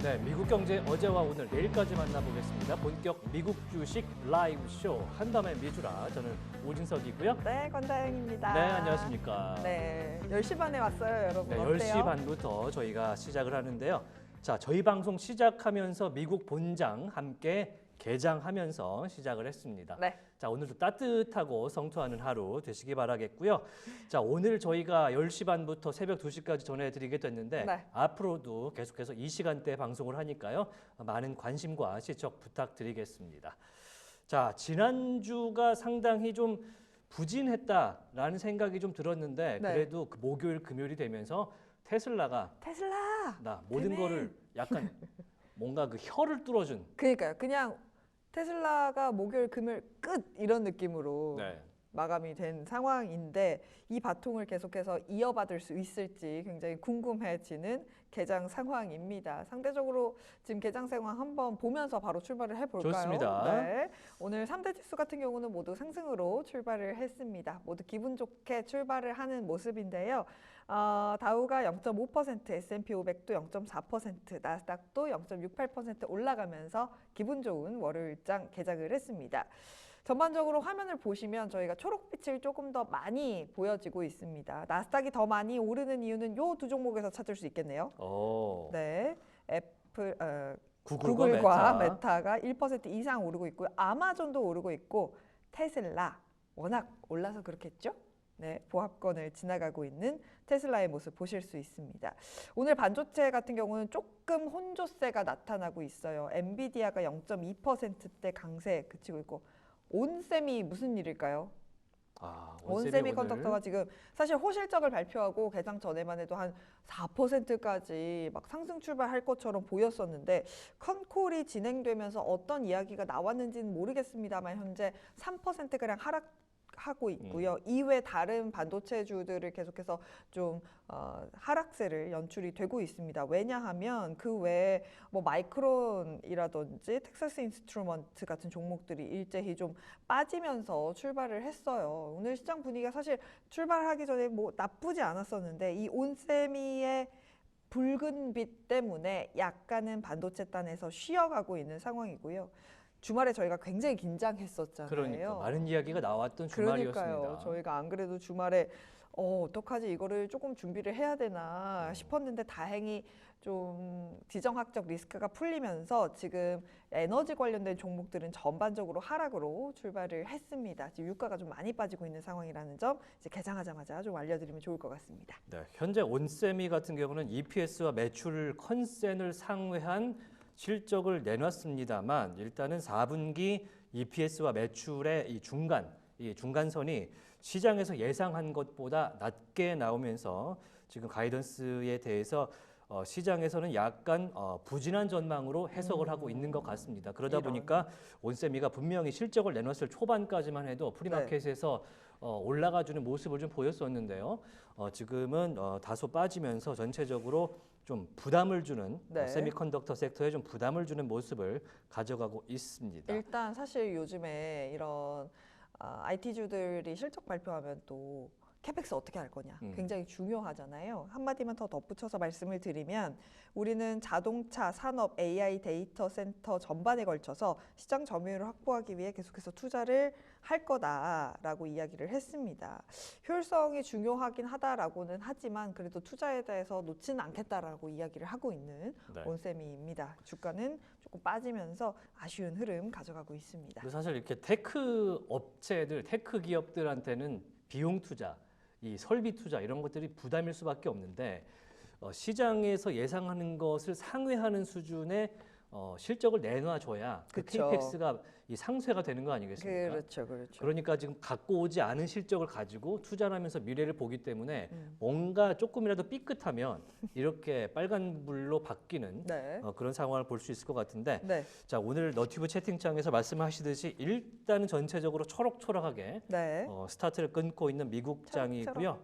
네, 미국 경제 어제와 오늘 내일까지 만나보겠습니다. 본격 미국 주식 라이브 쇼 한담의 미주라. 저는 오진석이고요. 네, 권다영입니다. 네, 안녕하십니까. 네, 10시 반에 왔어요, 여러분. 네, 어때요? 10시 반부터 저희가 시작을 하는데요. 자, 저희 방송 시작하면서 미국 본장 함께 개장하면서 시작을 했습니다. 네. 자, 오늘도 따뜻하고 성투하는 하루 되시기 바라겠고요. 자, 오늘 저희가 10시 반부터 새벽 2시까지 전해드리게 됐는데 네. 앞으로도 계속해서 이 시간대에 방송을 하니까요. 많은 관심과 시청 부탁드리겠습니다. 자, 지난주가 상당히 좀 부진했다라는 생각이 좀 들었는데 네. 그래도 그 목요일, 금요일이 되면서 테슬라 모든 대맨. 거를 약간 뭔가 그 혀를 뚫어준 그러니까요. 그냥 테슬라가 목요일, 금요일 끝 이런 느낌으로 네. 마감이 된 상황인데 이 바통을 계속해서 이어받을 수 있을지 굉장히 궁금해지는 개장 상황입니다. 상대적으로 지금 개장 상황 한번 보면서 바로 출발을 해볼까요? 좋습니다. 네. 오늘 3대 지수 같은 경우는 모두 상승으로 출발을 했습니다. 모두 기분 좋게 출발을 하는 모습인데요. 다우가 0.5%, S&P 500도 0.4%, 나스닥도 0.68% 올라가면서 기분 좋은 월요일장 개장을 했습니다. 전반적으로 화면을 보시면 저희가 초록빛을 조금 더 많이 보여지고 있습니다. 나스닥이 더 많이 오르는 이유는 이 두 종목에서 찾을 수 있겠네요. 오. 네, 구글과 구글과 메타. 메타가 1% 이상 오르고 있고요. 아마존도 오르고 있고 테슬라 워낙 올라서 그렇겠죠? 네, 보합권을 지나가고 있는 테슬라의 모습 보실 수 있습니다. 오늘 반도체 같은 경우는 조금 혼조세가 나타나고 있어요. 엔비디아가 0.2%대 강세 그치고 있고 온셈이 무슨 일일까요? 온세미컨덕터가 지금 사실 호실적을 발표하고 개장 전에만 해도 한 4%까지 막 상승 출발할 것처럼 보였었는데 컨콜이 진행되면서 어떤 이야기가 나왔는지는 모르겠습니다만 현재 3%가량 하락하고 있고요. 이외 다른 반도체주들을 계속해서 좀 하락세를 연출이 되고 있습니다. 왜냐하면 그 외에 뭐 마이크론이라든지 텍사스 인스트루먼트 같은 종목들이 일제히 좀 빠지면서 출발을 했어요. 오늘 시장 분위기가 사실 출발하기 전에 뭐 나쁘지 않았었는데 이 온세미의 붉은 빛 때문에 약간은 반도체단에서 쉬어가고 있는 상황이고요. 주말에 저희가 굉장히 긴장했었잖아요. 그러니까 많은 이야기가 나왔던 주말이었습니다. 그러니까요. 저희가 안 그래도 주말에 어떡하지 이거를 조금 준비를 해야 되나 싶었는데 다행히 좀 지정학적 리스크가 풀리면서 지금 에너지 관련된 종목들은 전반적으로 하락으로 출발을 했습니다. 지금 유가가 좀 많이 빠지고 있는 상황이라는 점 이제 개장하자마자 좀 알려드리면 좋을 것 같습니다. 네, 현재 온세미 같은 경우는 EPS와 매출 컨센을 상회한 실적을 내놨습니다만 일단은 4분기 EPS와 매출의 이 중간선이 시장에서 예상한 것보다 낮게 나오면서 지금 가이던스에 대해서 시장에서는 약간 부진한 전망으로 해석을 하고 있는 것 같습니다. 그러다 보니까 온세미가 분명히 실적을 내놨을 초반까지만 해도 프리마켓에서 올라가주는 모습을 좀 보였었는데요. 지금은 다소 빠지면서 전체적으로 좀 부담을 주는 세미컨덕터 섹터에 좀 부담을 주는 모습을 가져가고 있습니다. 일단 사실 요즘에 이런 IT주들이 실적 발표하면 또 캐펙스 어떻게 할 거냐 굉장히 중요하잖아요. 한마디만 더 덧붙여서 말씀을 드리면 우리는 자동차, 산업, AI 데이터 센터 전반에 걸쳐서 시장 점유율을 확보하기 위해 계속해서 투자를 할 거다라고 이야기를 했습니다. 효율성이 중요하긴 하다라고는 하지만 그래도 투자에 대해서 놓지는 않겠다라고 이야기를 하고 있는 온세미입니다. 주가는 조금 빠지면서 아쉬운 흐름 가져가고 있습니다. 사실 이렇게 테크 업체들, 테크 기업들한테는 비용 투자, 이 설비 투자 이런 것들이 부담일 수밖에 없는데 시장에서 예상하는 것을 상회하는 수준의 실적을 내놔줘야 그 케이펙스가 이 상쇄가 되는 거 아니겠습니까? 그렇죠. 그러니까 지금 갖고 오지 않은 실적을 가지고 투자를 하면서 미래를 보기 때문에 뭔가 조금이라도 삐끗하면 이렇게 빨간불로 바뀌는 그런 상황을 볼 수 있을 것 같은데 자, 오늘 너튜브 채팅창에서 말씀하시듯이 일단은 전체적으로 초록초록하게 스타트를 끊고 있는 미국장이고요.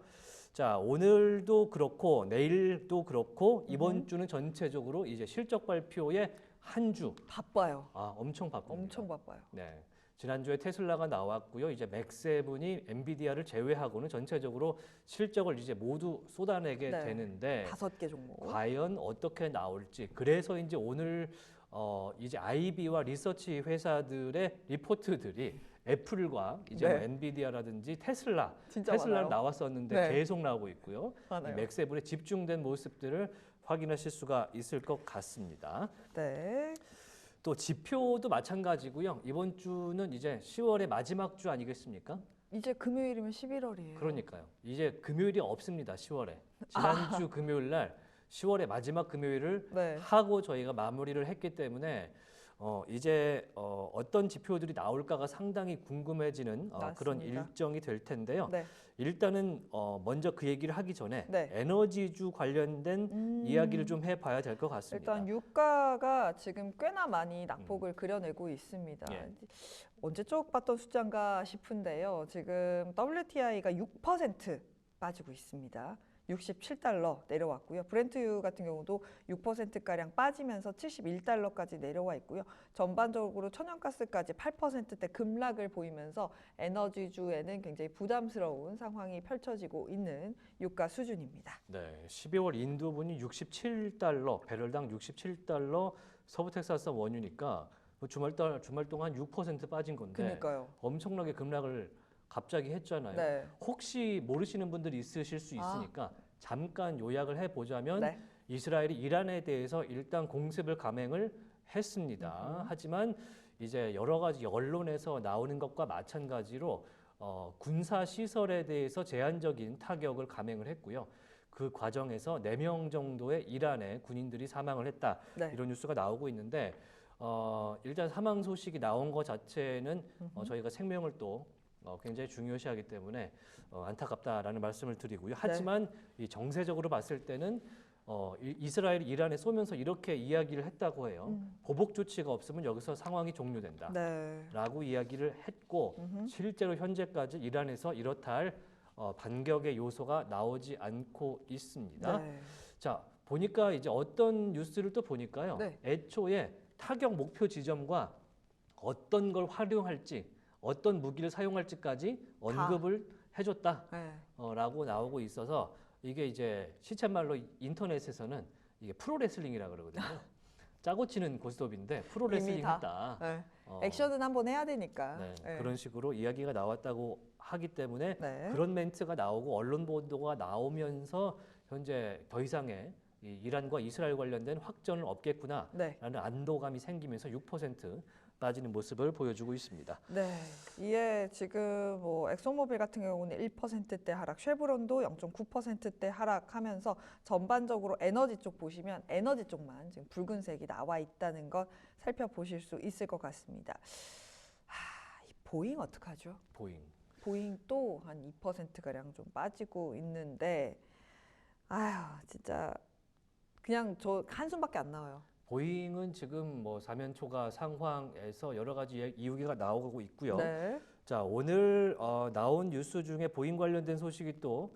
자, 오늘도 그렇고 내일도 그렇고 이번 주는 전체적으로 이제 실적 발표에 한 주 바빠요. 엄청 바쁩니다. 엄청 바빠요. 네. 지난주에 테슬라가 나왔고요. 이제 맥7이 엔비디아를 제외하고는 전체적으로 실적을 이제 모두 쏟아내게 네. 되는데 5개 종목. 과연 어떻게 나올지. 그래서 이제 오늘 이제 IB와 리서치 회사들의 리포트들이 애플과 이제 네. 뭐 엔비디아라든지 테슬라, 진짜 테슬라는 많아요. 나왔었는데 네. 계속 나오고 있고요. 이 많아요. 맥세븐의 집중된 모습들을 확인하실 수가 있을 것 같습니다. 네. 또 지표도 마찬가지고요. 이번 주는 이제 10월의 마지막 주 아니겠습니까? 이제 금요일이면 11월이에요. 그러니까요. 이제 금요일이 없습니다. 10월에. 지난주 금요일 날 10월의 마지막 금요일을 네. 하고 저희가 마무리를 했기 때문에 이제 어떤 지표들이 나올까가 상당히 궁금해지는 그런 맞습니다. 일정이 될 텐데요. 네. 일단은 먼저 그 얘기를 하기 전에 네. 에너지주 관련된 이야기를 좀 해봐야 될 것 같습니다. 일단 유가가 지금 꽤나 많이 낙폭을 그려내고 있습니다. 예. 언제 쪽 봤던 숫자인가 싶은데요. 지금 WTI가 6% 빠지고 있습니다. 67달러 내려왔고요. 브렌트유 같은 경우도 6%가량 빠지면서 71달러까지 내려와 있고요. 전반적으로 천연가스까지 8%대 급락을 보이면서 에너지주에는 굉장히 부담스러운 상황이 펼쳐지고 있는 유가 수준입니다. 네, 12월 인도분이 67달러, 배럴당 67달러 서부 텍사스 원유니까 뭐 주말 동안 6% 빠진 건데 그러니까요. 엄청나게 급락을 갑자기 했잖아요. 네. 혹시 모르시는 분들이 있으실 수 있으니까 잠깐 요약을 해보자면 네. 이스라엘이 이란에 대해서 일단 공습을 감행을 했습니다. 하지만 이제 여러 가지 언론에서 나오는 것과 마찬가지로 군사 시설에 대해서 제한적인 타격을 감행을 했고요. 그 과정에서 4명 정도의 이란의 군인들이 사망을 했다. 네. 이런 뉴스가 나오고 있는데 일단 사망 소식이 나온 것 자체는 저희가 생명을 또 굉장히 중요시하기 때문에 안타깝다라는 말씀을 드리고요. 하지만 이 정세적으로 봤을 때는 이스라엘이 이란에 쏘면서 이렇게 이야기를 했다고 해요. 보복 조치가 없으면 여기서 상황이 종료된다. 네. 라고 이야기를 했고 실제로 현재까지 이란에서 이렇다 할 반격의 요소가 나오지 않고 있습니다. 네. 자, 보니까 이제 어떤 뉴스를 또 보니까요. 네. 애초에 타격 목표 지점과 어떤 걸 활용할지 어떤 무기를 사용할지까지 언급을 해줬다라고 네. 나오고 있어서 이게 이제 시쳇말로 인터넷에서는 이게 프로레슬링이라고 그러거든요. 짜고 치는 고스톱인데 프로레슬링 이미 다. 했다. 네. 액션은 한번 해야 되니까. 네, 네. 그런 식으로 이야기가 나왔다고 하기 때문에 네. 그런 멘트가 나오고 언론 보도가 나오면서 현재 더 이상의 이 이란과 이스라엘 관련된 확전은 없겠구나라는 네. 안도감이 생기면서 6% 빠지는 모습을 보여주고 있습니다. 네. 이에 지금 뭐 엑소모빌 같은 경우는 1%대 하락, 쉐브론도 0.9%대 하락하면서 전반적으로 에너지 쪽 보시면 에너지 쪽만 지금 붉은색이 나와 있다는 것 살펴보실 수 있을 것 같습니다. 이 보잉 어떡하죠? 보잉도 한 2%가량 좀 빠지고 있는데 아휴 진짜 그냥 저 한숨밖에 안 나와요. 보잉은 지금 뭐 사면초가 상황에서 여러 가지 이유가 나오고 있고요. 네. 자, 오늘 나온 뉴스 중에 보잉 관련된 소식이 또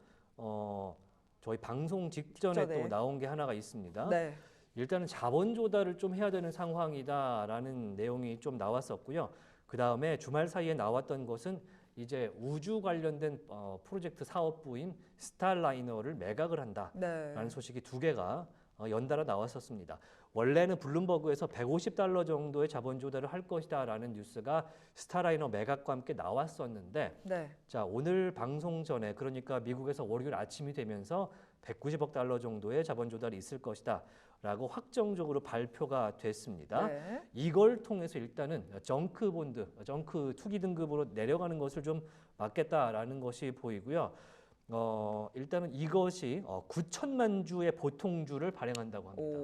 저희 방송 직전에 또 나온 게 하나가 있습니다. 네. 일단은 자본 조달을 좀 해야 되는 상황이다라는 내용이 좀 나왔었고요. 그 다음에 주말 사이에 나왔던 것은 이제 우주 관련된 프로젝트 사업부인 스타라이너를 매각을 한다라는 네. 소식이 2개가 연달아 나왔었습니다. 원래는 블룸버그에서 150달러 정도의 자본 조달을 할 것이다라는 뉴스가 스타라이너 매각과 함께 나왔었는데 네. 자, 오늘 방송 전에 그러니까 미국에서 월요일 아침이 되면서 190억 달러 정도의 자본 조달이 있을 것이다 라고 확정적으로 발표가 됐습니다. 네. 이걸 통해서 일단은 정크 본드, 정크 투기 등급으로 내려가는 것을 좀 막겠다라는 것이 보이고요. 일단은 이것이 9천만 주의 보통주를 발행한다고 합니다.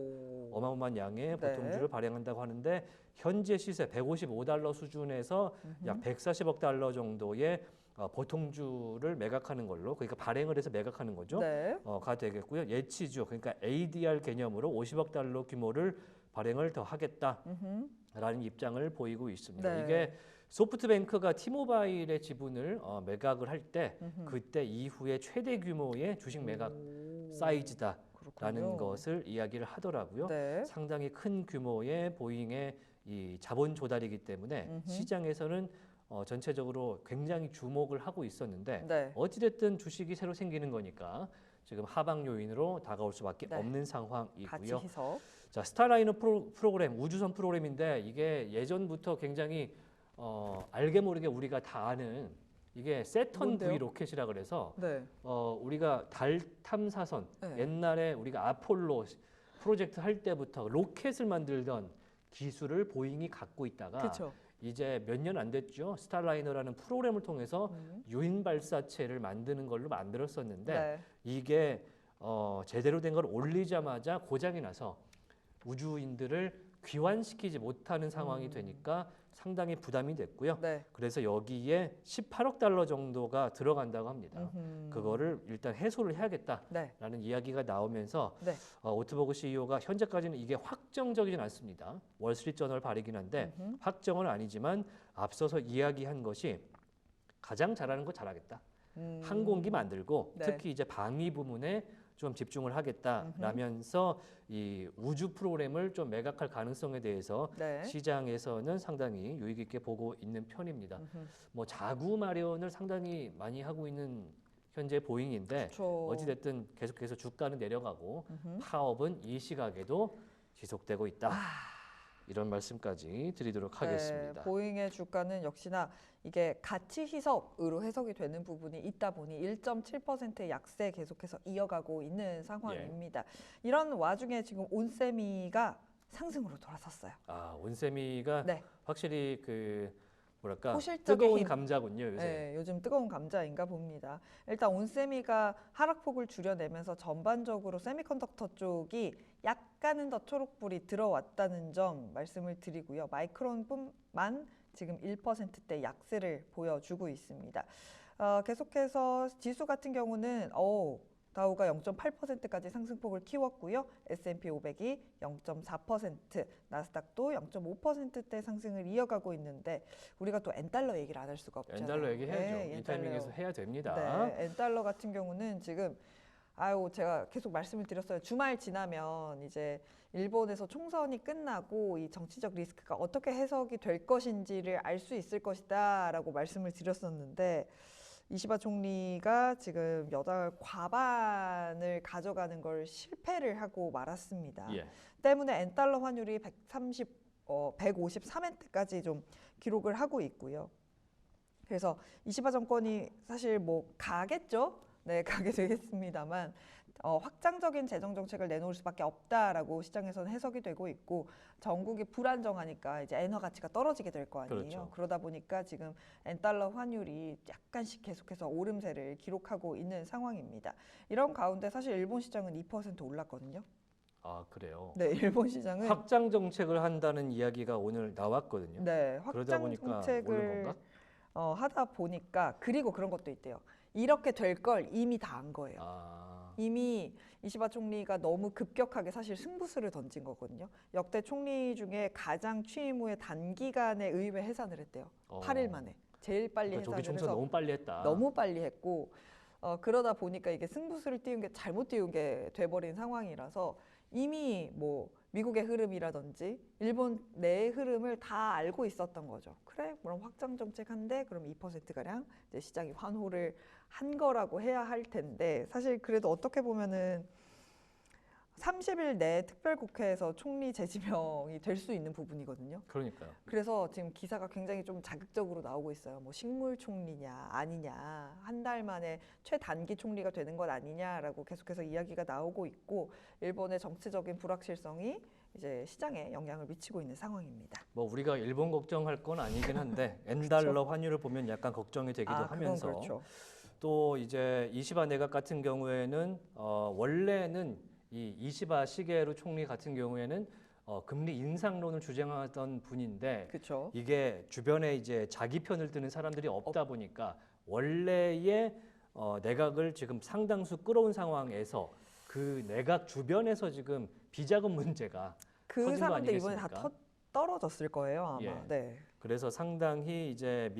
어마어마한 양의 보통주를 발행한다고 하는데 현재 시세 155달러 수준에서 약 140억 달러 정도의 보통주를 매각하는 걸로, 그러니까 발행을 해서 매각하는 거죠. 네. 가 되겠고요. 예치주, 그러니까 ADR 개념으로 50억 달러 규모를 발행을 더 하겠다라는 입장을 보이고 있습니다. 네. 이게 소프트뱅크가 티모바일의 지분을 매각을 할 때 그때 이후에 최대 규모의 주식 매각 사이즈다라는 그렇군요. 것을 이야기를 하더라고요. 네. 상당히 큰 규모의 보잉의 이 자본 조달이기 때문에 음흠. 시장에서는 전체적으로 굉장히 주목을 하고 있었는데 네. 어찌됐든 주식이 새로 생기는 거니까 지금 하방 요인으로 다가올 수밖에 네. 없는 가치 상황이고요. 희석. 자, 스타라이너 프로그램 우주선 프로그램인데 이게 예전부터 굉장히 알게 모르게 우리가 다 아는 이게 세턴 뭔데요? V 로켓이라 그래서 네. 우리가 달 탐사선 네. 옛날에 우리가 아폴로 프로젝트 할 때부터 로켓을 만들던 기술을 보잉이 갖고 있다가 그렇죠. 이제 몇 년 안 됐죠. 스타라이너라는 프로그램을 통해서 유인 발사체를 만드는 걸로 만들었었는데 네. 이게 제대로 된 걸 올리자마자 고장이 나서 우주인들을 귀환시키지 못하는 상황이 되니까 상당히 부담이 됐고요. 네. 그래서 여기에 18억 달러 정도가 들어간다고 합니다. 그거를 일단 해소를 해야겠다라는 네. 이야기가 나오면서 네. 오트버그 CEO가 현재까지는 이게 확정적이진 않습니다. 월스트리트저널 발이긴 한데 확정은 아니지만 앞서서 이야기한 것이 가장 잘하는 거 잘하겠다. 항공기 만들고 네. 특히 이제 방위 부문에 좀 집중을 하겠다라면서 이 우주 프로그램을 좀 매각할 가능성에 대해서 네. 시장에서는 상당히 유익 있게 보고 있는 편입니다. 뭐 자구 마련을 상당히 많이 하고 있는 현재 보잉인데 그렇죠. 어찌됐든 계속해서 주가는 내려가고 파업은 이 시각에도 지속되고 있다. 이런 말씀까지 드리도록 하겠습니다. 네, 보잉의 주가는 역시나 이게 가치 희석으로 해석이 되는 부분이 있다 보니 1.7%의 약세 계속해서 이어가고 있는 상황입니다. 이런 와중에 지금 온세미가 상승으로 돌아섰어요. 온세미가 네. 확실히 그 뭐랄까 호실적인 뜨거운 힘. 감자군요 요새. 네, 요즘 뜨거운 감자인가 봅니다. 일단 온세미가 하락폭을 줄여내면서 전반적으로 세미컨덕터 쪽이 약간은 더 초록불이 들어왔다는 점 말씀을 드리고요. 마이크론뿐만 지금 1%대 약세를 보여주고 있습니다. 계속해서 지수 같은 경우는 다우가 0.8%까지 상승폭을 키웠고요. S&P 500이 0.4%, 나스닥도 0.5%대 상승을 이어가고 있는데 우리가 또 엔달러 얘기를 안 할 수가 없잖아요. 엔달러 얘기해야죠. 네, 이 타이밍에서 해야 됩니다. 네, 엔달러 같은 경우는 지금 제가 계속 말씀을 드렸어요. 주말 지나면 이제 일본에서 총선이 끝나고 이 정치적 리스크가 어떻게 해석이 될 것인지를 알 수 있을 것이다라고 말씀을 드렸었는데 이시바 총리가 지금 여당 과반을 가져가는 걸 실패를 하고 말았습니다. 예. 때문에 엔달러 환율이 153엔대까지 좀 기록을 하고 있고요. 그래서 이시바 정권이 사실 뭐 가겠죠. 네, 가게 되겠습니다만 확장적인 재정 정책을 내놓을 수밖에 없다라고 시장에서는 해석이 되고 있고 전국이 불안정하니까 이제 엔화 가치가 떨어지게 될 거 아니에요. 그렇죠. 그러다 보니까 지금 엔달러 환율이 약간씩 계속해서 오름세를 기록하고 있는 상황입니다. 이런 가운데 사실 일본 시장은 2% 올랐거든요. 그래요. 네, 일본 시장은 확장 정책을 한다는 이야기가 오늘 나왔거든요. 네, 그러다 확장 보니까 오른 정책을 건가? 하다 보니까 그리고 그런 것도 있대요. 이렇게 될 걸 이미 다 안 거예요. 이미 이시바 총리가 너무 급격하게 사실 승부수를 던진 거거든요. 역대 총리 중에 가장 취임 후에 단기간에 의회 해산을 했대요. 8일 만에. 제일 빨리 그러니까 조기 해산을 총선 해서 너무 빨리 했다. 너무 빨리 했고 그러다 보니까 이게 승부수를 띄운 게 잘못 띄운 게 돼버린 상황이라서 이미 뭐 미국의 흐름이라든지 일본 내의 흐름을 다 알고 있었던 거죠. 그래, 그럼 확장 정책한데 그럼 2%가량 이제 시장이 환호를 한 거라고 해야 할 텐데 사실 그래도 어떻게 보면은 30일 내에 특별국회에서 총리 재지명이 될 수 있는 부분이거든요. 그러니까요. 그래서 지금 기사가 굉장히 좀 자극적으로 나오고 있어요. 뭐 식물 총리냐 아니냐, 한 달 만에 최단기 총리가 되는 것 아니냐라고 계속해서 이야기가 나오고 있고 일본의 정치적인 불확실성이 이제 시장에 영향을 미치고 있는 상황입니다. 뭐 우리가 일본 걱정할 건 아니긴 한데 엔달러 환율을 보면 약간 걱정이 되기도 하면서 그렇죠. 또 이제 이시바 내각 같은 경우에는 원래는 이 이시바 시게루 총리 같은 경우에는 금리 인상론을 주장하던 분인데 그렇죠. 이게 주변에 이제 자기 편을 드는 사람들이 없다 보니까 원래의 내각을 지금 상당수 끌어온 상황에서 그 내각 주변에서 지금 비자금 문제가 그 터진 거 사람들 이번에 다 아니겠습니까? 떨어졌을 거예요 아마. 예. 네. 그래서 상당히 이제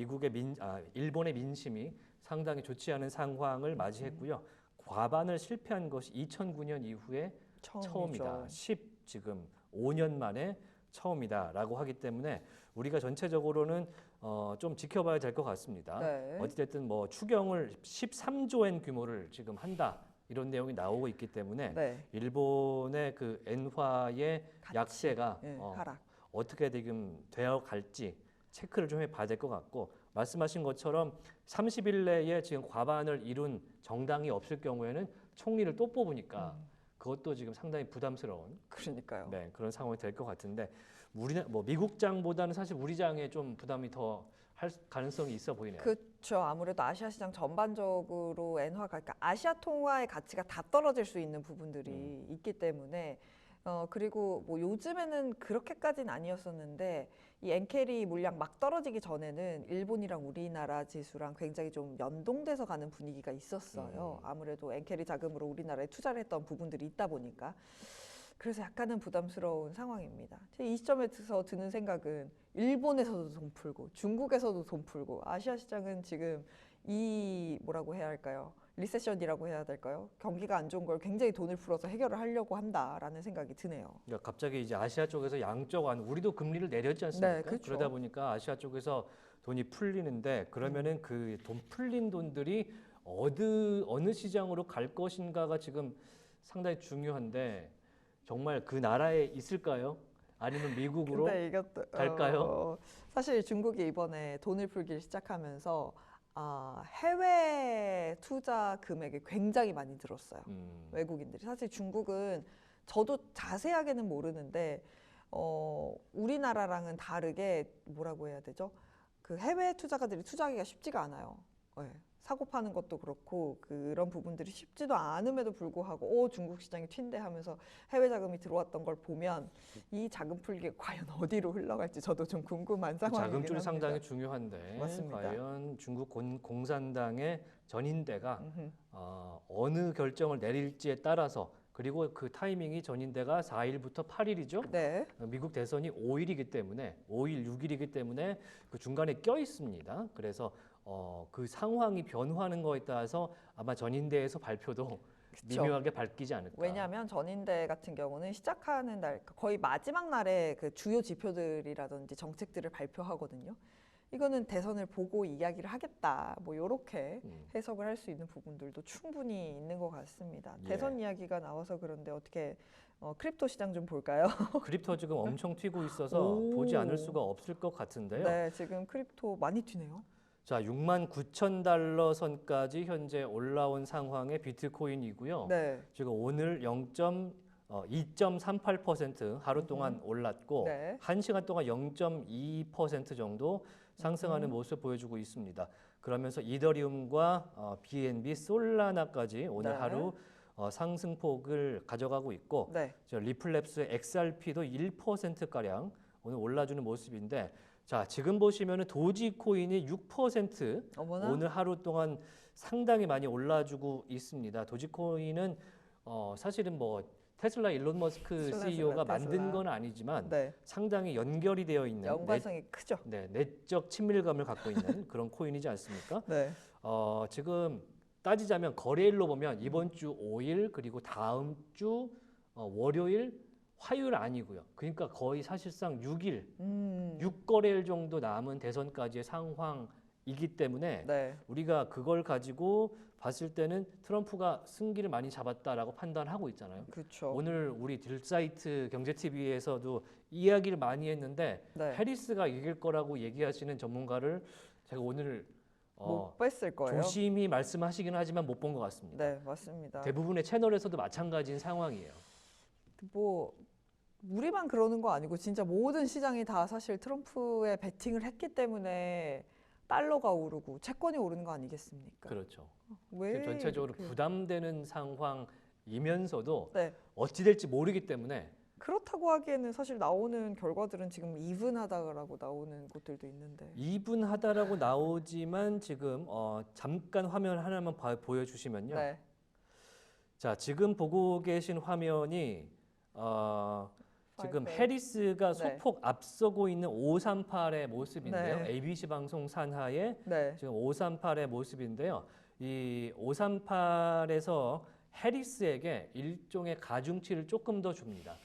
일본의 민심이 상당히 좋지 않은 상황을 맞이했고요. 과반을 실패한 것이 2009년 이후에 처음이다. 지금 5년 만에 처음이다라고 하기 때문에 우리가 전체적으로는 좀 지켜봐야 될 것 같습니다. 네. 어찌됐든 뭐 추경을 13조엔 규모를 지금 한다 이런 내용이 나오고 있기 때문에 네. 일본의 그 엔화의 가치. 약세가 예, 하락. 어떻게 지금 되어 갈지 체크를 좀 해봐야 될 것 같고 말씀하신 것처럼 30일 내에 지금 과반을 이룬 정당이 없을 경우에는 총리를 또 뽑으니까 그것도 지금 상당히 부담스러운 그러니까요. 네, 그런 상황이 될 것 같은데 뭐 미국장보다는 사실 우리 장에 좀 부담이 더 할 가능성이 있어 보이네요. 그렇죠. 아무래도 아시아 시장 전반적으로 엔화가 그러니까 아시아 통화의 가치가 다 떨어질 수 있는 부분들이 있기 때문에 그리고 뭐 요즘에는 그렇게까지는 아니었었는데 이 엔캐리 물량 막 떨어지기 전에는 일본이랑 우리나라 지수랑 굉장히 좀 연동돼서 가는 분위기가 있었어요. 아무래도 엔캐리 자금으로 우리나라에 투자를 했던 부분들이 있다 보니까 그래서 약간은 부담스러운 상황입니다. 이 시점에서 드는 생각은 일본에서도 돈 풀고 중국에서도 돈 풀고 아시아 시장은 지금 이 뭐라고 해야 할까요? 리세션이라고 해야 될까요? 경기가 안 좋은 걸 굉장히 돈을 풀어서 해결을 하려고 한다라는 생각이 드네요. 그러니까 갑자기 이제 아시아 쪽에서 양쪽 우리도 금리를 내렸지 않습니까? 네, 그렇죠. 그러다 보니까 아시아 쪽에서 돈이 풀리는데 그러면은 그 돈 풀린 돈들이 어느 시장으로 갈 것인가가 지금 상당히 중요한데 정말 그 나라에 있을까요? 아니면 미국으로 근데 이것도 갈까요? 사실 중국이 이번에 돈을 풀기 시작하면서 해외 투자 금액이 굉장히 많이 늘었어요. 외국인들이. 사실 중국은 저도 자세하게는 모르는데 우리나라랑은 다르게 뭐라고 해야 되죠? 그 해외 투자가들이 투자하기가 쉽지가 않아요. 네. 사고 파는 것도 그렇고 그런 부분들이 쉽지도 않음에도 불구하고 중국 시장이 튄대 하면서 해외 자금이 들어왔던 걸 보면 이 자금 풀기가 과연 어디로 흘러갈지 저도 좀 궁금한 상황이긴 합니다. 자금줄이 상당히 중요한데 맞습니다. 과연 중국 공산당의 전인대가 어느 결정을 내릴지에 따라서 그리고 그 타이밍이 전인대가 4일부터 8일이죠. 네. 미국 대선이 5일이기 때문에 5일, 6일이기 때문에 그 중간에 껴 있습니다. 그래서 그 상황이 변화하는 거에 따라서 아마 전인대에서 발표도 그쵸. 미묘하게 바뀌지 않을까. 왜냐하면 전인대 같은 경우는 시작하는 날 거의 마지막 날에 그 주요 지표들이라든지 정책들을 발표하거든요. 이거는 대선을 보고 이야기를 하겠다. 뭐 이렇게 해석을 할 수 있는 부분들도 충분히 있는 것 같습니다. 예. 대선 이야기가 나와서 그런데 어떻게 크립토 시장 좀 볼까요? 크립토 지금 엄청 튀고 있어서 오. 보지 않을 수가 없을 것 같은데요. 네, 지금 크립토 많이 튀네요. 자, 69,000달러 선까지 현재 올라온 상황의 비트코인이고요. 네. 지금 오늘 2.38% 하루 동안 올랐고 네. 1시간 동안 0.2% 정도 상승하는 모습을 보여주고 있습니다. 그러면서 이더리움과 BNB, 솔라나까지 오늘 네. 하루 상승폭을 가져가고 있고 네. 리플랩스의 XRP도 1%가량 오늘 올라주는 모습인데 자, 지금 보시면은 도지코인이 6% 어머나. 오늘 하루 동안 상당히 많이 올라주고 있습니다. 도지코인은 사실은 뭐 테슬라 일론 머스크 테슬라, CEO가 테슬라. 만든 건 아니지만 네. 상당히 연결이 되어 있는 연관성이 크죠. 내적 친밀감을 갖고 있는 그런 코인이지 않습니까? 네. 지금 따지자면 거래일로 보면 이번 주 5일 그리고 다음 주 월요일 화요일 아니고요. 그러니까 거의 사실상 6일, 6거래일 정도 남은 대선까지의 상황이기 때문에 네. 우리가 그걸 가지고 봤을 때는 트럼프가 승기를 많이 잡았다라고 판단하고 있잖아요. 그렇죠. 오늘 우리 딜사이트 경제TV에서도 이야기를 많이 했는데 네. 해리스가 이길 거라고 얘기하시는 전문가를 제가 오늘 못 뺐을 거예요. 조심히 말씀하시긴 하지만 못 본 것 같습니다. 네, 맞습니다. 대부분의 채널에서도 마찬가지인 상황이에요. 뭐 우리만 그러는 거 아니고 진짜 모든 시장이 다 사실 트럼프에 베팅을 했기 때문에 달러가 오르고 채권이 오르는 거 아니겠습니까? 그렇죠. 왜 지금 전체적으로 이렇게. 부담되는 상황이면서도 네. 어찌 될지 모르기 때문에 그렇다고 하기에는 사실 나오는 결과들은 지금 이분하다라고 나오는 곳들도 있는데. 이분하다라고 나오지만 지금 잠깐 화면 하나만 보여주시면요. 네. 자, 지금 보고 계신 화면이 지금 파이브. 해리스가 네. 소폭 앞서고 있는 538의 모습인데요. 네. ABC 방송 산하의 네. 지금 538의 모습인데요. 이 538에서 해리스에게 일종의 가중치를 조금 더 줍니다.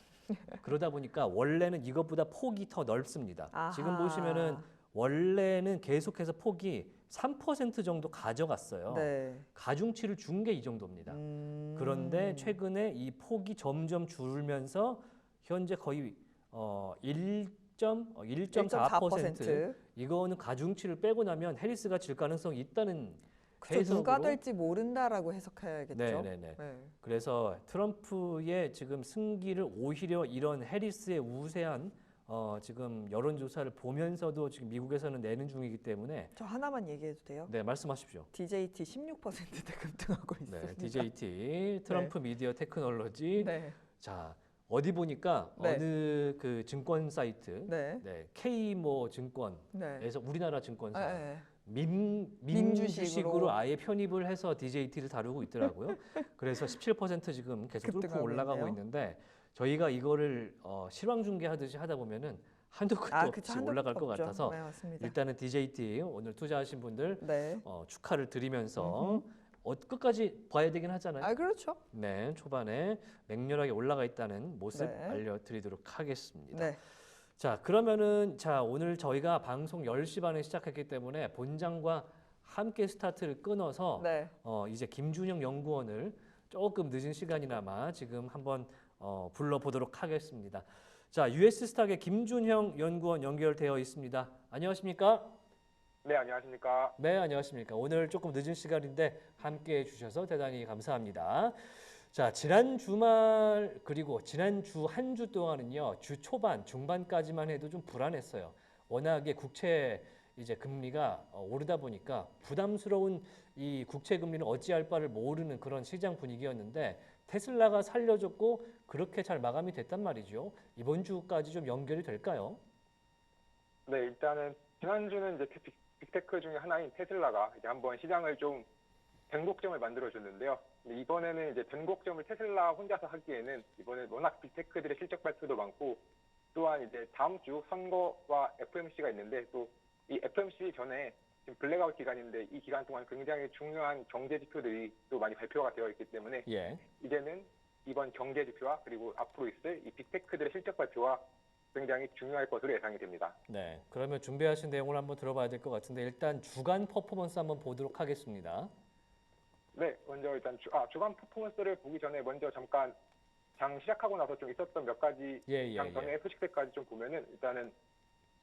그러다 보니까 원래는 이것보다 폭이 더 넓습니다. 아하. 지금 보시면은 원래는 계속해서 폭이 3% 정도 가져갔어요. 네. 가중치를 준 게 이 정도입니다. 그런데 최근에 이 폭이 점점 줄면서 현재 거의 1.4%. 이거는 가중치를 빼고 나면 해리스가 질 가능성이 있다는 그쵸, 누가 해석으로. 될지 모른다라고 해석해야겠죠. 네네네. 네. 그래서 트럼프의 지금 승기를 오히려 이런 해리스의 우세한 지금 여론조사를 보면서도 지금 미국에서는 내는 중이기 때문에. 저 하나만 얘기해도 돼요? 네, 말씀하십시오. DJT 16%대 급등하고 있습니다. 네, DJT 트럼프 미디어 테크놀로지. 네. 자, 어디 보니까 네. 어느 그 증권 사이트, 네. K 뭐 증권에서 네. 우리나라 증권사 네. 민주식으로 아예 편입을 해서 DJT를 다루고 있더라고요. 그래서 17% 지금 계속 뚫고 급등하고 올라가고 있네요. 있는데 저희가 이거를 실황 중계하듯이 하다 보면은 한도 끝도 없이 그쵸, 한도 올라갈 끝도 것 없죠. 같아서 네, 맞습니다. 일단은 DJT 오늘 투자하신 분들 네. 축하를 드리면서 끝까지 봐야 되긴 하잖아요. 그렇죠. 네, 초반에 맹렬하게 올라가 있다는 모습 네. 알려드리도록 하겠습니다. 네. 자, 그러면은 오늘 저희가 방송 10시 반에 시작했기 때문에 본장과 함께 스타트를 끊어서 네. 이제 김준영 연구원을 조금 늦은 시간이나마 지금 한번 불러보도록 하겠습니다. 자, US스탁의 김준형 연구원 연결되어 있습니다. 안녕하십니까? 네, 안녕하십니까. 네, 안녕하십니까. 오늘 조금 늦은 시간인데 함께 해주셔서 대단히 감사합니다. 자, 지난 주말 그리고 지난 주 한 주 동안은요, 주 초반, 중반까지만 해도 좀 불안했어요. 워낙에 국채 이제 금리가 오르다 보니까 부담스러운 이 국채 금리는 어찌할 바를 모르는 그런 시장 분위기였는데 테슬라가 살려줬고 그렇게 잘 마감이 됐단 말이죠. 이번 주까지 좀 연결이 될까요? 네, 일단은 지난주는 이제 빅테크 중에 하나인 테슬라가 이제 한번 시장을 좀 변곡점을 만들어줬는데요. 근데 이번에는 이제 변곡점을 테슬라 혼자서 하기에는 이번에 워낙 빅테크들의 실적 발표도 많고 또한 이제 다음 주 선거와 FOMC가 있는데 또 이 FOMC 전에 지금 블랙아웃 기간인데 이 기간 동안 굉장히 중요한 경제 지표들이 또 많이 발표가 되어 있기 때문에 이제는 이번 경제 지표와 그리고 앞으로 있을 이 빅테크들의 실적 발표와 굉장히 중요할 것으로 예상이 됩니다. 네, 그러면 준비하신 내용을 한번 들어봐야 될 것 같은데 일단 주간 퍼포먼스 한번 보도록 하겠습니다. 네, 먼저 일단 주간 퍼포먼스를 보기 전에 먼저 잠깐 장 시작하고 나서 좀 있었던 몇 가지 장 전에 소식들까지 좀 보면은 일단은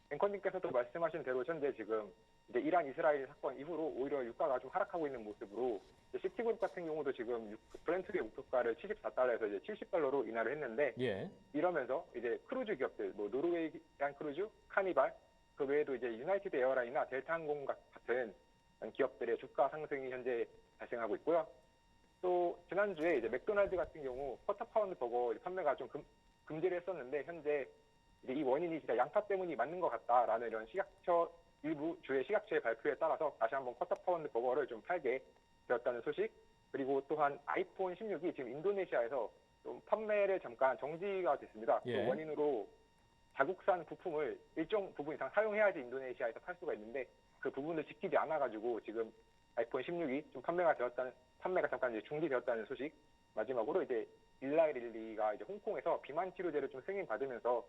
앵커님께서도 말씀하신 대로 현재 지금 이제 이란 이스라엘 사건 이후로 오히려 유가가 좀 하락하고 있는 모습으로 시티그룹 같은 경우도 지금 브렌트의 목표가를 74달러에서 이제 70달러로 인하를 했는데 이러면서 이제 크루즈 기업들 뭐 노르웨이안 크루즈, 카니발 그 외에도 이제 유나이티드 에어라인이나 델타항공 같은 기업들의 주가 상승이 현재 발생하고 있고요. 또 지난주에 이제 맥도날드 같은 경우 쿼터 파운드 버거 판매가 좀 금지를 했었는데 현재 이제 이 원인이 진짜 양파 때문이 맞는 것 같다라는 이런 일부 주의 식약처의 발표에 따라서 다시 한번 쿼터 파운드 버거를 좀 팔게 되었다는 소식. 그리고 또한 아이폰 16이 지금 인도네시아에서 좀 판매를 잠깐 정지가 됐습니다. 그 원인으로 자국산 부품을 일정 부분 이상 사용해야지 인도네시아에서 팔 수가 있는데 그 부분을 지키지 않아가지고 지금 아이폰 16이 좀 판매가 잠깐 이제 중지되었다는 소식. 마지막으로 이제 일라이 릴리가 이제 홍콩에서 비만 치료제를 좀 승인받으면서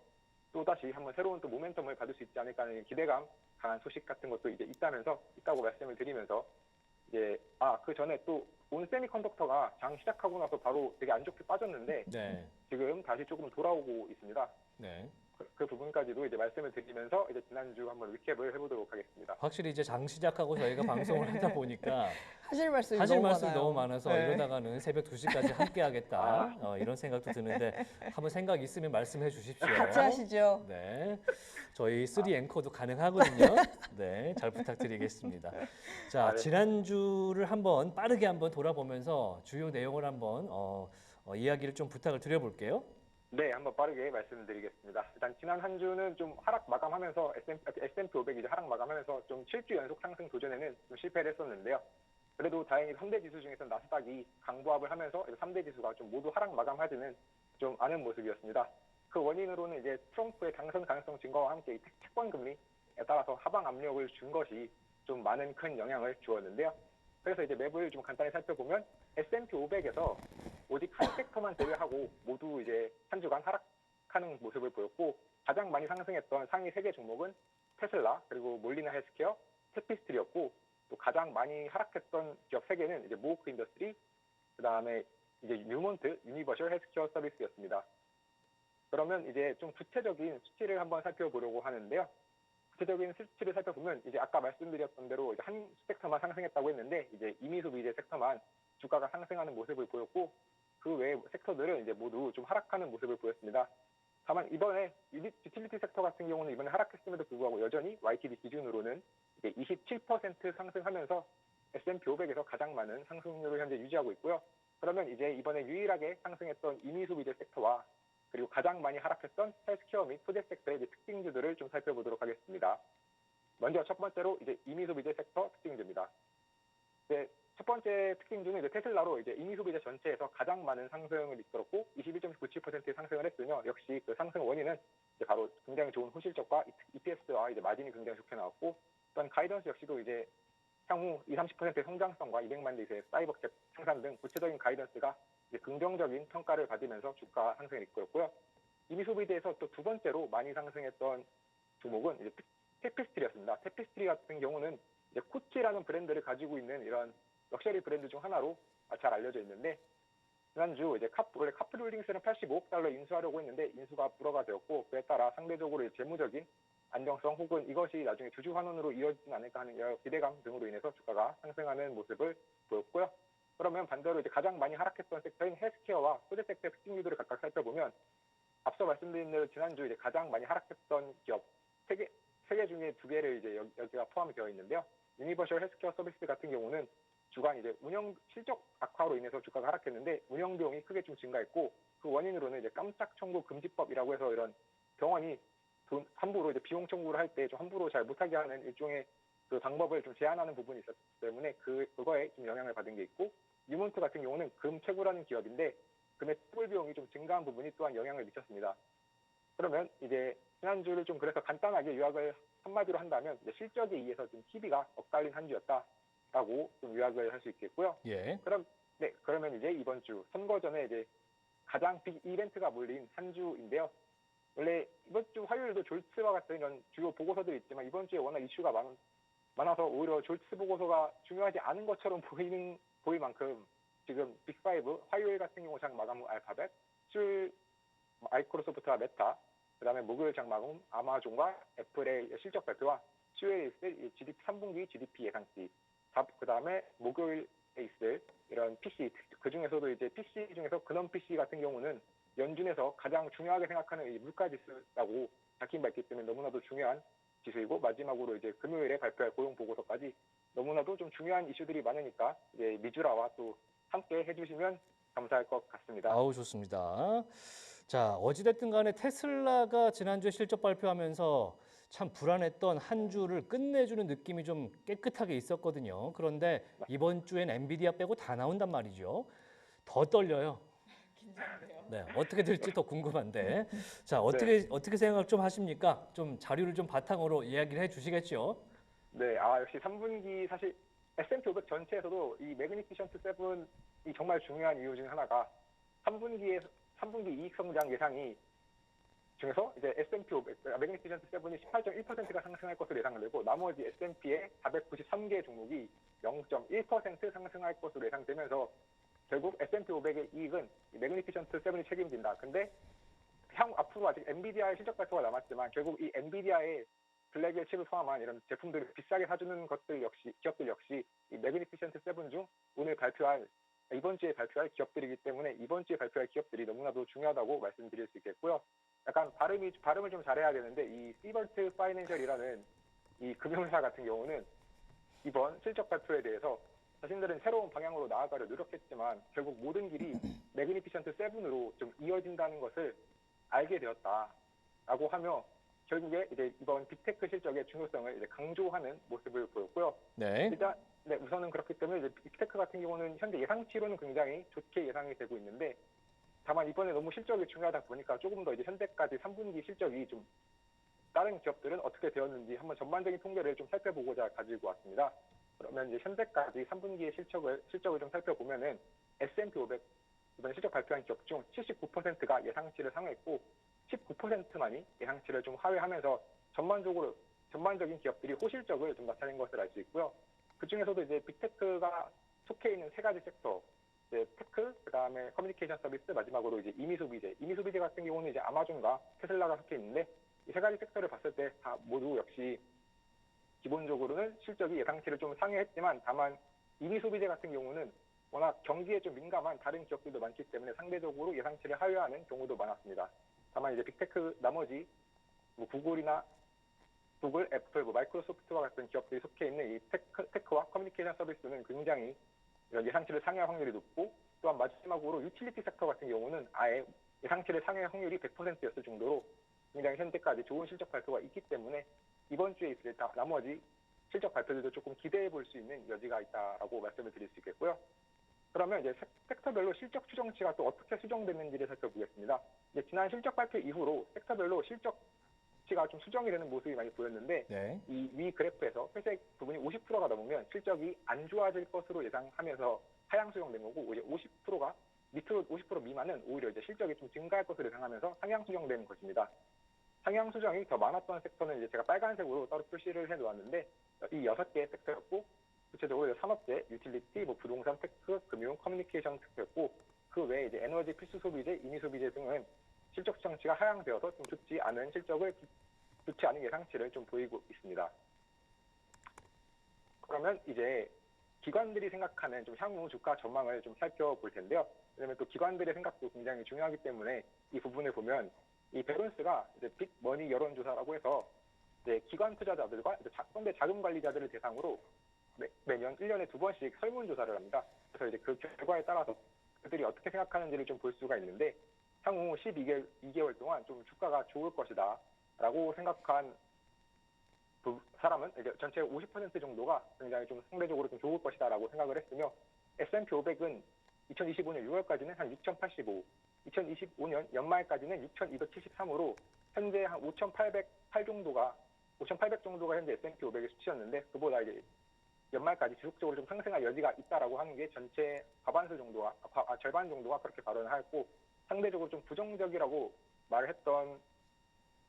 또 다시 한번 새로운 또 모멘텀을 받을 수 있지 않을까 하는 기대감 강한 소식 같은 것도 이제 있다고 말씀을 드리면서 이제 그 전에 또 온 세미컨덕터가 장 시작하고 나서 바로 되게 안 좋게 빠졌는데 지금 다시 조금 돌아오고 있습니다. 그 부분까지도 이제 말씀을 드리면서 이제 지난주 한번 리캡을 해보도록 하겠습니다. 확실히 이제 장 시작하고 저희가 방송을 하다 보니까 하실 말씀이 너무 많아서 이러다가는 새벽 2시까지 함께 하겠다 이런 생각도 드는데 한번 생각 있으면 말씀해 주십시오. 같이 하시죠. 네, 저희 3 앵커도 가능하거든요. 네, 잘 부탁드리겠습니다. 자, 지난주를 한번 빠르게 한번 돌아보면서 주요 내용을 한번 이야기를 좀 부탁을 드려볼게요. 네, 한번 빠르게 말씀드리겠습니다. 일단 지난 한 주는 좀 하락 마감하면서 S&P 500이 이제 하락 마감하면서 좀 7주 연속 상승 도전에는 좀 실패를 했었는데요. 그래도 다행히 3대 지수 중에서 나스닥이 강보합을 하면서 3대 지수가 좀 모두 하락 마감하지는 좀 않은 모습이었습니다. 그 원인으로는 이제 트럼프의 당선 가능성 증가와 함께 이 채권 금리에 따라서 하방 압력을 준 것이 좀 많은 큰 영향을 주었는데요. 그래서 이제 맵을 좀 간단히 살펴보면 S&P 500에서 오직 한 섹터만 제외하고 모두 이제 한 주간 하락하는 모습을 보였고 가장 많이 상승했던 상위 3개 종목은 테슬라, 그리고 몰리나 헬스케어, 테피스트리였고 또 가장 많이 하락했던 기업 3개는 이제 모호크 인더스트리, 그다음에 이제 뉴몬트, 유니버셜 헬스케어 서비스였습니다. 그러면 이제 좀 구체적인 수치를 한번 살펴보려고 하는데요. 구체적인 수치를 살펴보면 이제 아까 말씀드렸던 대로 이제 한 섹터만 상승했다고 했는데 이제 임의소비재 섹터만 주가가 상승하는 모습을 보였고 그 외 섹터들은 이제 모두 좀 하락하는 모습을 보였습니다. 다만 이번에 유틸리티 섹터 같은 경우는 이번에 하락했음에도 불구하고 여전히 YTD 기준으로는 이제 27% 상승하면서 S&P 500에서 가장 많은 상승률을 현재 유지하고 있고요. 그러면 이제 이번에 유일하게 상승했던 임의소비재 섹터와 그리고 가장 많이 하락했던 헬스케어 및 소재 섹터의 특징주들을 좀 살펴보도록 하겠습니다. 먼저 첫 번째로 이제 임의소비재 섹터 특징주입니다. 네, 첫 번째 특징주는 이제 테슬라로 이제 임의소비재 전체에서 가장 많은 상승을 이끌었고 21.97%의 상승을 했으며 역시 그 상승 원인은 이제 바로 굉장히 좋은 호실적과 EPS와 이제 마진이 굉장히 좋게 나왔고 또한 가이던스 역시도 이제 향후 20-30%의 성장성과 200만 대 이상의 사이버캡 생산 등 구체적인 가이던스가 이제 긍정적인 평가를 받으면서 주가 상승을 이끌었고요. 임의소비재에서 또 두 번째로 많이 상승했던 종목은 이제 테피스트리였습니다. 테피스트리 같은 경우는 이제 코치라는 브랜드를 가지고 있는 이런 럭셔리 브랜드 중 하나로 잘 알려져 있는데 지난주 이제 원래 카프홀딩스는 85억 달러 인수하려고 했는데 인수가 불허가 되었고 그에 따라 상대적으로 재무적인 안정성 혹은 이것이 나중에 주주 환원으로 이어지진 않을까 하는 여러 기대감 등으로 인해서 주가가 상승하는 모습을 보였고요. 그러면 반대로 이제 가장 많이 하락했던 섹터인 헬스케어와 소재 섹터의 특징주들을 각각 살펴보면 앞서 말씀드린 대로 지난주 이제 가장 많이 하락했던 기업 세 개 중에 2개를 이제 여기가 포함이 되어 있는데요. 유니버셜 헬스케어 서비스 같은 경우는 주간 이제 운영 실적 악화로 인해서 주가가 하락했는데 운영 비용이 크게 좀 증가했고 그 원인으로는 이제 깜짝 청구 금지법이라고 해서 이런 병원이 함부로 이제 비용 청구를 할 때 좀 함부로 잘 못하게 하는 일종의 그 방법을 좀 제한하는 부분이 있었기 때문에 그거에 좀 영향을 받은 게 있고 뉴몬트 같은 경우는 금 채굴하는 기업인데 금의 채굴 비용이 좀 증가한 부분이 또한 영향을 미쳤습니다. 그러면 이제 지난주를 좀 그래서 간단하게 요약을 한마디로 한다면 이제 실적에 의해서 좀 TV가 엇갈린 한 주였다라고 좀 요약을 할 수 있겠고요. 예. 그러면 이제 이번 주 선거 전에 이제 가장 빅 이벤트가 몰린 한 주인데요. 원래 이번 주 화요일도 졸츠와 같은 이런 주요 보고서들이 있지만 이번 주에 워낙 이슈가 많아서 오히려 졸츠 보고서가 중요하지 않은 것처럼 보일 만큼 지금 빅5 화요일 같은 경우 장 마감 후 알파벳, 수요일 마이크로소프트와 메타, 그다음에 목요일 장 마감 후 아마존과 애플의 실적 발표와 수요일에 있을 GDP 3분기 GDP 예상치, 그다음에 목요일에 있을 이런 PC, 그 중에서도 이제 PC 중에서 근원 PC 같은 경우는 연준에서 가장 중요하게 생각하는 이 물가 지수라고 밝힌 바 있기 때문에 너무나도 중요한 지수이고 마지막으로 이제 금요일에 발표할 고용 보고서까지 너무나도 좀 중요한 이슈들이 많으니까 이제 미주라와 또 함께 해주시면 감사할 것 같습니다. 아우 좋습니다. 자 어찌됐든 간에 테슬라가 지난주에 실적 발표하면서 참 불안했던 한 주를 끝내주는 느낌이 좀 깨끗하게 있었거든요. 그런데 이번 주엔 엔비디아 빼고 다 나온단 말이죠. 더 떨려요. 긴장돼요. 네, 어떻게 될지 더 궁금한데. 자, 어떻게 생각 좀 하십니까? 좀 자료를 좀 바탕으로 이야기를 해 주시겠죠? 네, 역시 3분기 사실 S&P 500 전체에서도 이 매그니피션트 7이 정말 중요한 이유 중 하나가 3분기 이익 성장 예상이 중에서 이제 S&P 500, 매그니피션트 7이 18.1%가 상승할 것으로 예상을 되고 나머지 S&P의 493개 종목이 0.1% 상승할 것으로 예상되면서 결국 S&P 500의 이익은 매그니피션트 7이 책임진다. 근데 앞으로 아직 엔비디아의 실적 발표가 남았지만 결국 이 엔비디아의 블랙웰 칩을 포함한 이런 제품들을 비싸게 사주는 기업들 역시 이 매그니피션트 7 중 이번 주에 발표할 기업들이기 때문에 이번 주에 발표할 기업들이 너무나도 중요하다고 말씀드릴 수 있겠고요. 약간 발음을 좀 잘해야 되는데 이 시버트 파이낸셜이라는 이 금융회사 같은 경우는 이번 실적 발표에 대해서 자신들은 새로운 방향으로 나아가려 노력했지만 결국 모든 길이 매그니피션트 7으로 좀 이어진다는 것을 알게 되었다라고 하며 결국에 이제 이번 빅테크 실적의 중요성을 이제 강조하는 모습을 보였고요. 네. 일단 우선은 그렇기 때문에 이제 빅테크 같은 경우는 현재 예상치로는 굉장히 좋게 예상이 되고 있는데 다만 이번에 너무 실적이 중요하다 보니까 조금 더 이제 현재까지 3분기 실적이 좀 다른 기업들은 어떻게 되었는지 한번 전반적인 통계를 좀 살펴보고자 가지고 왔습니다. 그러면 이제 현재까지 3분기의 실적을 좀 살펴보면은 S&P 500 이번에 실적 발표한 기업 중 79%가 예상치를 상회했고 19%만이 예상치를 좀 하회하면서 전반적인 기업들이 호실적을 좀 나타낸 것을 알 수 있고요. 그 중에서도 이제 빅테크가 속해 있는 세 가지 섹터, 이제 테크, 그다음에 커뮤니케이션 서비스, 마지막으로 이제 이미 소비재 같은 경우는 이제 아마존과 테슬라가 속해 있는데 이 세 가지 섹터를 봤을 때 다 모두 역시 기본적으로는 실적이 예상치를 좀 상회했지만 다만 이미 소비재 같은 경우는 워낙 경기에 좀 민감한 다른 기업들도 많기 때문에 상대적으로 예상치를 하회하는 경우도 많았습니다. 다만 이제 빅테크 나머지 뭐 구글, 애플, 마이크로소프트와 같은 기업들이 속해 있는 이 테크와 커뮤니케이션 서비스는 굉장히 이런 예상치를 상회할 확률이 높고 또한 마지막으로 유틸리티 섹터 같은 경우는 아예 예상치를 상회할 확률이 100%였을 정도로 굉장히 현재까지 좋은 실적 발표가 있기 때문에 이번 주에 있을 나머지 실적 발표들도 조금 기대해 볼 수 있는 여지가 있다라고 말씀을 드릴 수 있겠고요. 그러면 이제 섹터별로 실적 추정치가 또 어떻게 수정됐는지를 살펴보겠습니다. 이제 지난 실적 발표 이후로 섹터별로 실적치가 좀 수정이 되는 모습이 많이 보였는데 네. 이 위 그래프에서 회색 부분이 50%가 넘으면 실적이 안 좋아질 것으로 예상하면서 하향 수정된 거고 이제 50%가 밑으로 50% 미만은 오히려 이제 실적이 좀 증가할 것으로 예상하면서 상향 수정된 것입니다. 상향 수정이 더 많았던 섹터는 이제 제가 빨간색으로 따로 표시를 해놓았는데 이 6개의 섹터였고 구체적으로 산업재, 유틸리티, 뭐 부동산, 테크, 금융, 커뮤니케이션 섹터였고 그 외에 이제 에너지, 필수 소비재, 임의 소비재 등은 실적 추정치가 하향되어서 좀 좋지 않은 예상치를 좀 보이고 있습니다. 그러면 이제 기관들이 생각하는 좀 향후 주가 전망을 좀 살펴볼 텐데요. 왜냐하면 또 기관들의 생각도 굉장히 중요하기 때문에 이 부분을 보면 이 베론스가 이제 빅머니 여론조사라고 해서 이제 기관 투자자들과 이제 현대 자금 관리자들을 대상으로 매년 1년에 2번씩 설문조사를 합니다. 그래서 이제 그 결과에 따라서 그들이 어떻게 생각하는지를 좀 볼 수가 있는데 향후 12개월 동안 좀 주가가 좋을 것이다 라고 생각한 사람은 이제 전체 50% 정도가 굉장히 좀 상대적으로 좀 좋을 것이다 라고 생각을 했으며 S&P 500은 2025년 6월까지는 한 6,085, 2025년 연말까지는 6,273으로 현재 한 5,800 정도가 현재 S&P 500의 수치였는데 그보다 이제 연말까지 지속적으로 좀 상승할 여지가 있다라고 하는 게 전체 절반 정도가 그렇게 발언을 하였고 상대적으로 좀 부정적이라고 말을 했던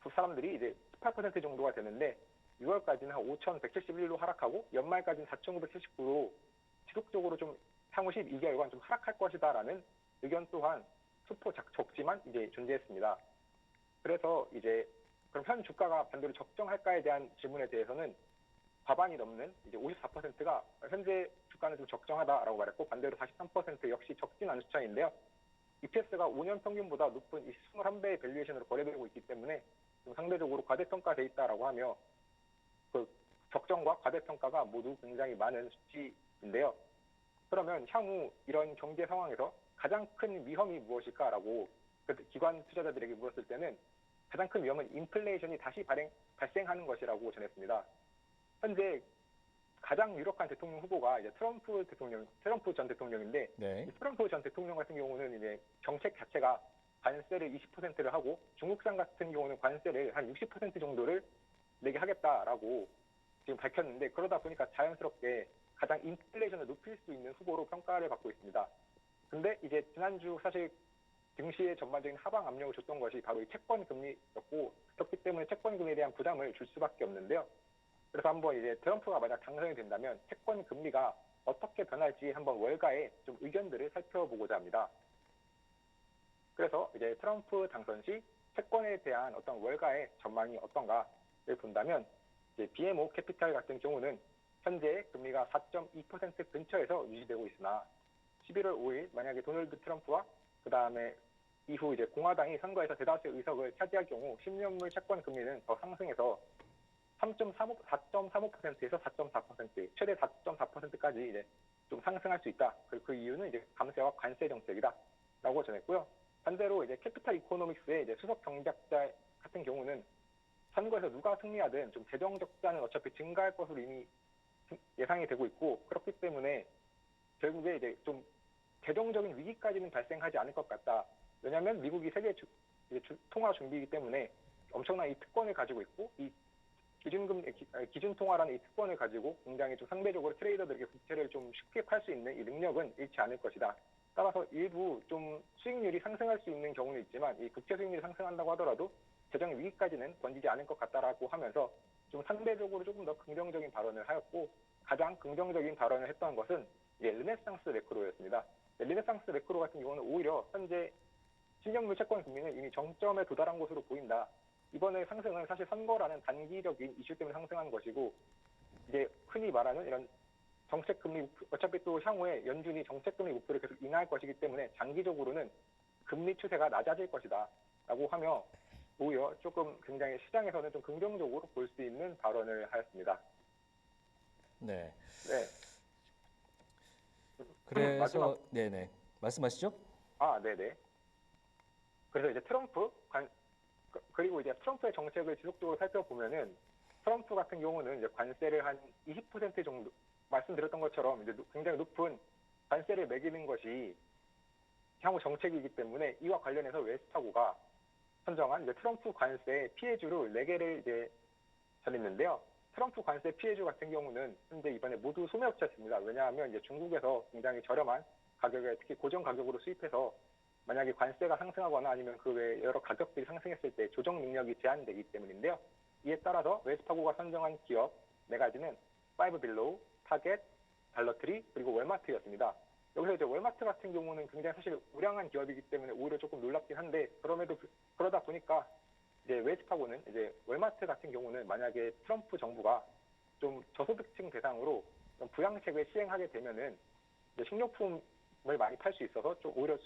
그 사람들이 이제 18% 정도가 되는데 6월까지는 한 5,171로 하락하고 연말까지는 4,979로 지속적으로 좀 향후 12개월간 좀 하락할 것이다라는 의견 또한 소폭 적지만 이제 존재했습니다. 그래서 이제 그럼 현 주가가 반대로 적정할까에 대한 질문에 대해서는 과반이 넘는 이제 54%가 현재 주가는 좀 적정하다라고 말했고 반대로 43% 역시 적진 않은 수치인데요. EPS가 5년 평균보다 높은 21배의 밸류에이션으로 거래되고 있기 때문에 좀 상대적으로 과대평가돼 있다라고 하며 그 적정과 과대평가가 모두 굉장히 많은 수치인데요. 그러면 향후 이런 경제 상황에서 가장 큰 위험이 무엇일까라고 기관 투자자들에게 물었을 때는 가장 큰 위험은 인플레이션이 다시 발생하는 것이라고 전했습니다. 현재 가장 유력한 대통령 후보가 이제 트럼프 전 대통령인데 네. 이 트럼프 전 대통령 같은 경우는 이제 정책 자체가 관세를 20%를 하고 중국산 같은 경우는 관세를 한 60% 정도를 내게 하겠다라고 지금 밝혔는데 그러다 보니까 자연스럽게 가장 인플레이션을 높일 수 있는 후보로 평가를 받고 있습니다. 근데 이제 지난주 사실 증시의 전반적인 하방 압력을 줬던 것이 바로 이 채권 금리였고 그렇기 때문에 채권 금리에 대한 부담을 줄 수밖에 없는데요. 그래서 한번 이제 트럼프가 만약 당선이 된다면 채권 금리가 어떻게 변할지 한번 월가의 좀 의견들을 살펴보고자 합니다. 그래서 이제 트럼프 당선 시 채권에 대한 어떤 월가의 전망이 어떤가를 본다면 이제 BMO 캐피탈 같은 경우는 현재 금리가 4.2% 근처에서 유지되고 있으나 11월 5일 만약에 도널드 트럼프와 그 다음에 이후 이제 공화당이 선거에서 대다수의 의석을 차지할 경우 10년물 채권 금리는 더 상승해서 4.35%에서 4.4%, 최대 4.4%까지 이제 좀 상승할 수 있다. 그 이유는 이제 감세와 관세 정책이다라고 전했고요. 반대로 이제 캐피탈 이코노믹스의 이제 수석 경제학자 같은 경우는 선거에서 누가 승리하든 좀 재정 적자는 어차피 증가할 것으로 이미 예상이 되고 있고 그렇기 때문에 결국에 이제 좀 재정적인 위기까지는 발생하지 않을 것 같다. 왜냐하면 미국이 세계 통화 준비이기 때문에 엄청난 이 특권을 가지고 있고 이 기준 통화라는 이 특권을 가지고 굉장히 좀 상대적으로 트레이더들에게 국채를 좀 쉽게 팔 수 있는 이 능력은 잃지 않을 것이다. 따라서 일부 좀 수익률이 상승할 수 있는 경우는 있지만 이 국채 수익률이 상승한다고 하더라도 재정 위기까지는 번지지 않을 것 같다라고 하면서 좀 상대적으로 조금 더 긍정적인 발언을 하였고, 가장 긍정적인 발언을 했던 것은 이제 르네상스 매크로였습니다. 르네상스 매크로 같은 경우는 오히려 현재 10년물 채권 금리는 이미 정점에 도달한 것으로 보인다. 이번의 상승은 사실 선거라는 단기적인 이슈 때문에 상승한 것이고, 이제 흔히 말하는 이런 정책금리 목표, 어차피 또 향후에 연준이 정책금리 목표를 계속 인하할 것이기 때문에 장기적으로는 금리 추세가 낮아질 것이다 라고 하며, 오히려 조금 굉장히 시장에서는 좀 긍정적으로 볼 수 있는 발언을 하였습니다. 네. 네. 그래서 마지막. 네네, 말씀하시죠. 네네. 그래서 이제 그리고 이제 트럼프의 정책을 지속적으로 살펴보면은, 트럼프 같은 경우는 이제 관세를 한 20% 정도, 말씀드렸던 것처럼 이제 굉장히 높은 관세를 매기는 것이 향후 정책이기 때문에, 이와 관련해서 웰스파고가 선정한 이제 트럼프 관세 피해주를 4개를 이제 전했는데요. 트럼프 관세 피해주 같은 경우는 현재 이번에 모두 소매업체였습니다. 왜냐하면 이제 중국에서 굉장히 저렴한 가격에, 특히 고정 가격으로 수입해서 만약에 관세가 상승하거나 아니면 그 외에 여러 가격들이 상승했을 때 조정 능력이 제한되기 때문인데요. 이에 따라서 웰스파고가 선정한 기업 4가지는 파이브 빌로우, 타겟, 달러트리, 그리고 월마트였습니다. 여기서 이제 월마트 같은 경우는 굉장히 사실 우량한 기업이기 때문에 오히려 조금 놀랍긴 한데, 그러다 보니까 이제 웰스파고는 이제 월마트 같은 경우는 만약에 트럼프 정부가 좀 저소득층 대상으로 좀 부양책을 시행하게 되면은 이제 식료품을 많이 팔 수 있어서 좀 오히려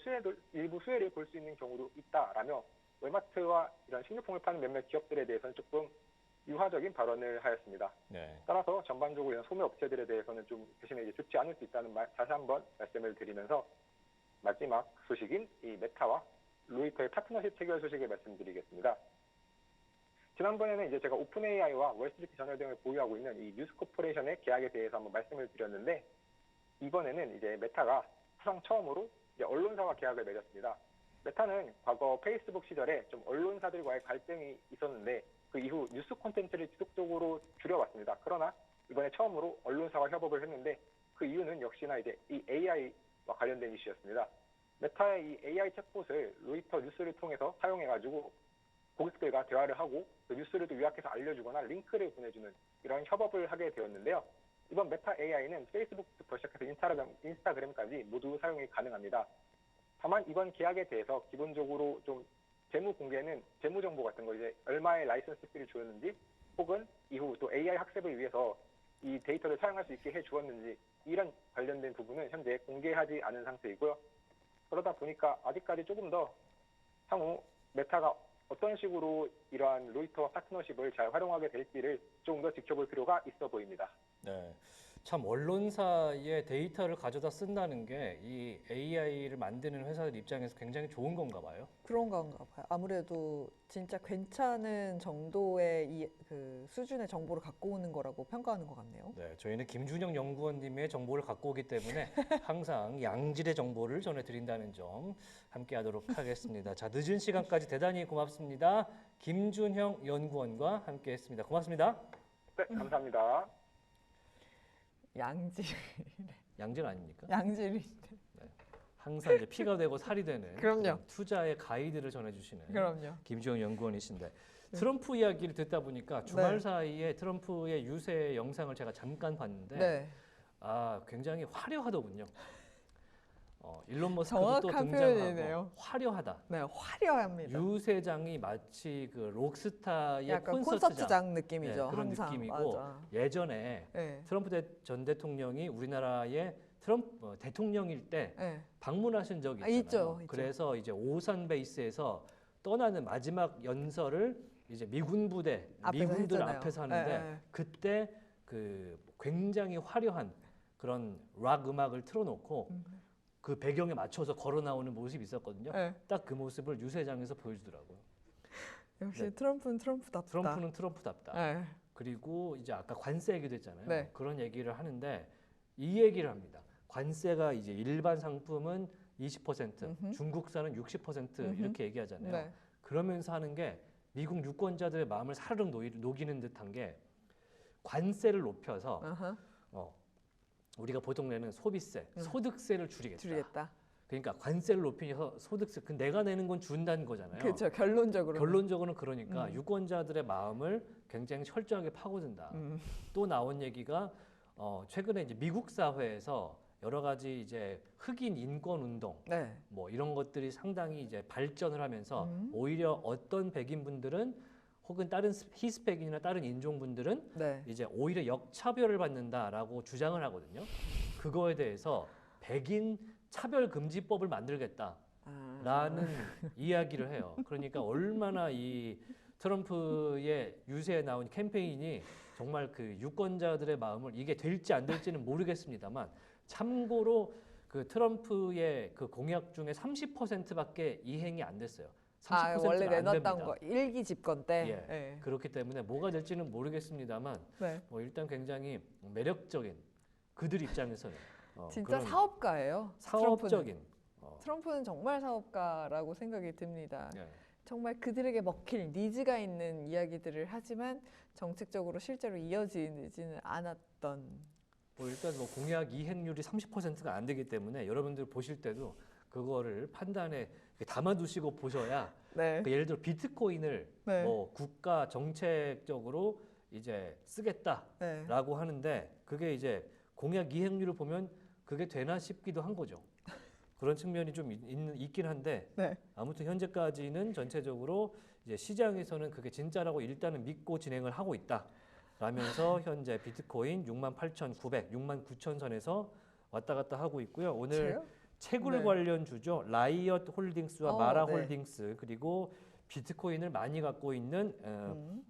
일부 수혜를 볼 수 있는 경우도 있다라며, 월마트와 이런 식료품을 파는 몇몇 기업들에 대해서는 조금 유화적인 발언을 하였습니다. 네. 따라서 전반적으로 이런 소매 업체들에 대해서는 좀 대신에 이제 좋지 않을 수 있다는 말 다시 한번 말씀을 드리면서, 마지막 소식인 이 메타와 로이터의 파트너십 체결 소식을 말씀드리겠습니다. 지난번에는 이제 제가 오픈 AI와 월스트리트 저널 등을 보유하고 있는 이 뉴스 코퍼레이션의 계약에 대해서 한번 말씀을 드렸는데, 이번에는 이제 메타가 사상 처음으로 이제 언론사와 계약을 맺었습니다. 메타는 과거 페이스북 시절에 좀 언론사들과의 갈등이 있었는데, 그 이후 뉴스 콘텐츠를 지속적으로 줄여왔습니다. 그러나 이번에 처음으로 언론사와 협업을 했는데, 그 이유는 역시나 이제 이 AI와 관련된 이슈였습니다. 메타의 이 AI 챗봇을 로이터 뉴스를 통해서 사용해가지고 고객들과 대화를 하고 그 뉴스를 또 요약해서 알려주거나 링크를 보내주는 이런 협업을 하게 되었는데요. 이번 메타 AI는 페이스북부터 시작해서 인스타그램까지 모두 사용이 가능합니다. 다만 이번 계약에 대해서 기본적으로 좀 재무 공개는 재무 정보 같은 거, 이제 얼마의 라이선스 비를 주었는지, 혹은 이후 또 AI 학습을 위해서 이 데이터를 사용할 수 있게 해 주었는지, 이런 관련된 부분은 현재 공개하지 않은 상태이고요. 그러다 보니까 아직까지 조금 더 향후 메타가 어떤 식으로 이러한 로이터와 파트너십을 잘 활용하게 될지를 조금 더 지켜볼 필요가 있어 보입니다. 네. 참 언론사의 데이터를 가져다 쓴다는 게 이 AI를 만드는 회사들 입장에서 굉장히 좋은 건가 봐요. 그런 건가 봐요. 아무래도 진짜 괜찮은 정도의 그 수준의 정보를 갖고 오는 거라고 평가하는 것 같네요. 네, 저희는 김준영 연구원님의 정보를 갖고 오기 때문에 항상 양질의 정보를 전해드린다는 점 함께하도록 하겠습니다. 자, 늦은 시간까지 대단히 고맙습니다. 김준형 연구원과 함께했습니다. 고맙습니다. 네, 감사합니다. 양질. 양질 아닙니까? 양질인데. 항상 이제 피가 되고 살이 되는 그럼요. 투자의 가이드를 전해주시는 그럼요. 김주영 연구원이신데, 트럼프 이야기를 듣다 보니까 주말 사이에 트럼프의 유세 영상을 제가 잠깐 봤는데 굉장히 화려하더군요. 일론 머스크도 또 정확한 등장하고 표현이네요. 화려하다. 네, 화려합니다. 유세장이 마치 그 록스타의 약간 콘서트장 콘서트장 느낌이죠. 그런 항상. 느낌이고, 맞아. 예전에 트럼프 전 대통령이 우리나라의 트럼프 대통령일 때 방문하신 적이 있잖아요. 있죠. 그래서 이제 오산 베이스에서 떠나는 마지막 연설을 이제 미군 부대, 미군들 했잖아요. 앞에서 하는데 그때 그 굉장히 화려한 그런 락 음악을 틀어놓고 그 배경에 맞춰서 걸어 나오는 모습이 있었거든요. 딱 그 모습을 유세장에서 보여주더라고요. 역시 트럼프는 트럼프답다. 트럼프는 트럼프답다. 그리고 이제 아까 관세 얘기도 했잖아요. 그런 얘기를 하는데 이 얘기를 합니다. 관세가 이제 일반 상품은 20%, 중국산은 60% 이렇게 얘기하잖아요. 그러면서 하는 게 미국 유권자들의 마음을 사르륵 녹이는 듯한 게, 관세를 높여서 우리가 보통 내는 소비세, 소득세를 줄이겠다. 그러니까 관세를 높이면서 소득세, 그 내가 내는 건 준다는 거잖아요. 그렇죠. 결론적으로는. 결론적으로는 그러니까 유권자들의 마음을 굉장히 철저하게 파고든다. 또 나온 얘기가 최근에 이제 미국 사회에서 여러 가지 이제 흑인 인권 운동 네. 뭐 이런 것들이 상당히 이제 발전을 하면서 오히려 어떤 백인 분들은 혹은 다른 히스패닉이나 다른 인종 분들은 네. 이제 오히려 역차별을 받는다라고 주장을 하거든요. 그거에 대해서 백인 차별금지법을 만들겠다라는 이야기를 해요. 그러니까 얼마나 이 트럼프의 유세에 나온 캠페인이 정말 그 유권자들의 마음을 이게 될지 안 될지는 모르겠습니다만 참고로 그 트럼프의 그 공약 중에 30%밖에 이행이 안 됐어요. 30%가 원래 안 내놨던 됩니다. 거 일기 집권 때. 예. 네. 그렇기 때문에 뭐가 될지는 모르겠습니다만 네. 뭐 일단 굉장히 매력적인 그들 입장에서는 진짜 그런 사업가예요. 사업적인 트럼프는 정말 사업가라고 생각이 듭니다. 예. 정말 그들에게 먹힐 니즈가 있는 이야기들을 하지만 정책적으로 실제로 이어지지는 않았던. 뭐 일단 뭐 공약 이행률이 30%가 안 되기 때문에 여러분들 보실 때도 그거를 판단에 담아두시고 보셔야 네. 그 예를 들어 비트코인을 네. 뭐 국가 정책적으로 이제 쓰겠다라고 네. 하는데 그게 이제 공약 이행률을 보면 그게 되나 싶기도 한 거죠. 그런 측면이 좀 있긴 한데 네. 아무튼 현재까지는 전체적으로 이제 시장에서는 그게 진짜라고 일단은 믿고 진행을 하고 있다라면서 현재 비트코인 68,900, 69,000선에서 왔다 갔다 하고 있고요. 오늘 그래요? 채굴 네. 관련 주죠. 라이엇 홀딩스와 마라 네. 홀딩스 그리고 비트코인을 많이 갖고 있는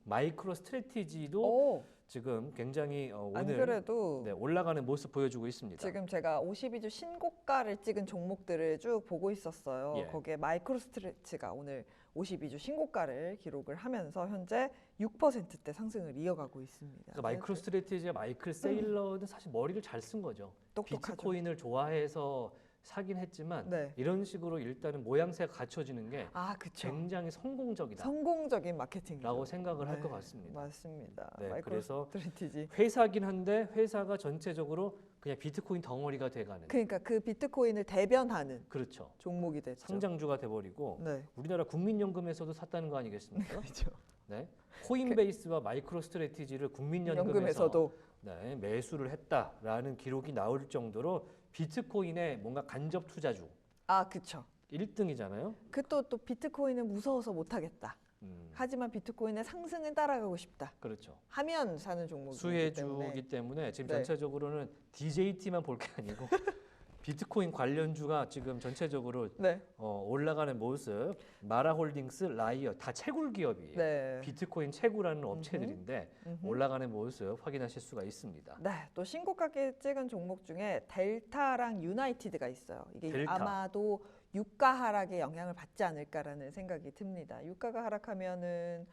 마이크로 스트래티지도 오, 지금 굉장히 안 오늘 그래도 네, 올라가는 모습 보여주고 있습니다. 지금 제가 52주 신고가를 찍은 종목들을 쭉 보고 있었어요. 예. 거기에 마이크로 스트레치가 오늘 52주 신고가를 기록을 하면서 현재 6%대 상승을 이어가고 있습니다. 그러니까 마이크로 스트래티지의 마이클 세일러는 사실 머리를 잘 쓴 거죠. 똑똑하죠. 비트코인을 좋아해서 사긴 했지만 네. 이런 식으로 일단은 모양새가 갖춰지는 게 아, 그렇죠. 굉장히 성공적이다라고 성공적인 마케팅이죠. 생각을 할 것 네, 같습니다. 맞습니다. 네, 마이크로 그래서 스트레티지. 회사긴 한데 회사가 전체적으로 그냥 비트코인 덩어리가 돼가는 그러니까 그 비트코인을 대변하는 그렇죠. 종목이 됐죠. 상장주가 돼버리고 네. 우리나라 국민연금에서도 샀다는 거 아니겠습니까? 그렇죠. 네. 코인베이스와 마이크로 스트래티지를 국민연금에서 연금에서도 네, 매수를 했다라는 기록이 나올 정도로 비트코인의 뭔가 간접 투자주 아, 그렇죠. 1등이잖아요. 그 또 비트코인은 무서워서 못 하겠다. 하지만 비트코인의 상승은 따라가고 싶다. 그렇죠. 하면 사는 종목이기 수혜주이기 때문에 지금 네. 전체적으로는 DJT만 볼 게 아니고 비트코인 관련주가 지금 전체적으로 네. 올라가는 모습. 마라홀딩스, 라이엇 다 채굴 기업이에요. 네. 비트코인 채굴하는 업체들인데 올라가는 모습 확인하실 수가 있습니다. 네, 또 신고가게 찍은 종목 중에 델타랑 유나이티드가 있어요. 이게 델타. 아마도 유가 하락에 영향을 받지 않을까라는 생각이 듭니다. 유가가 하락하면은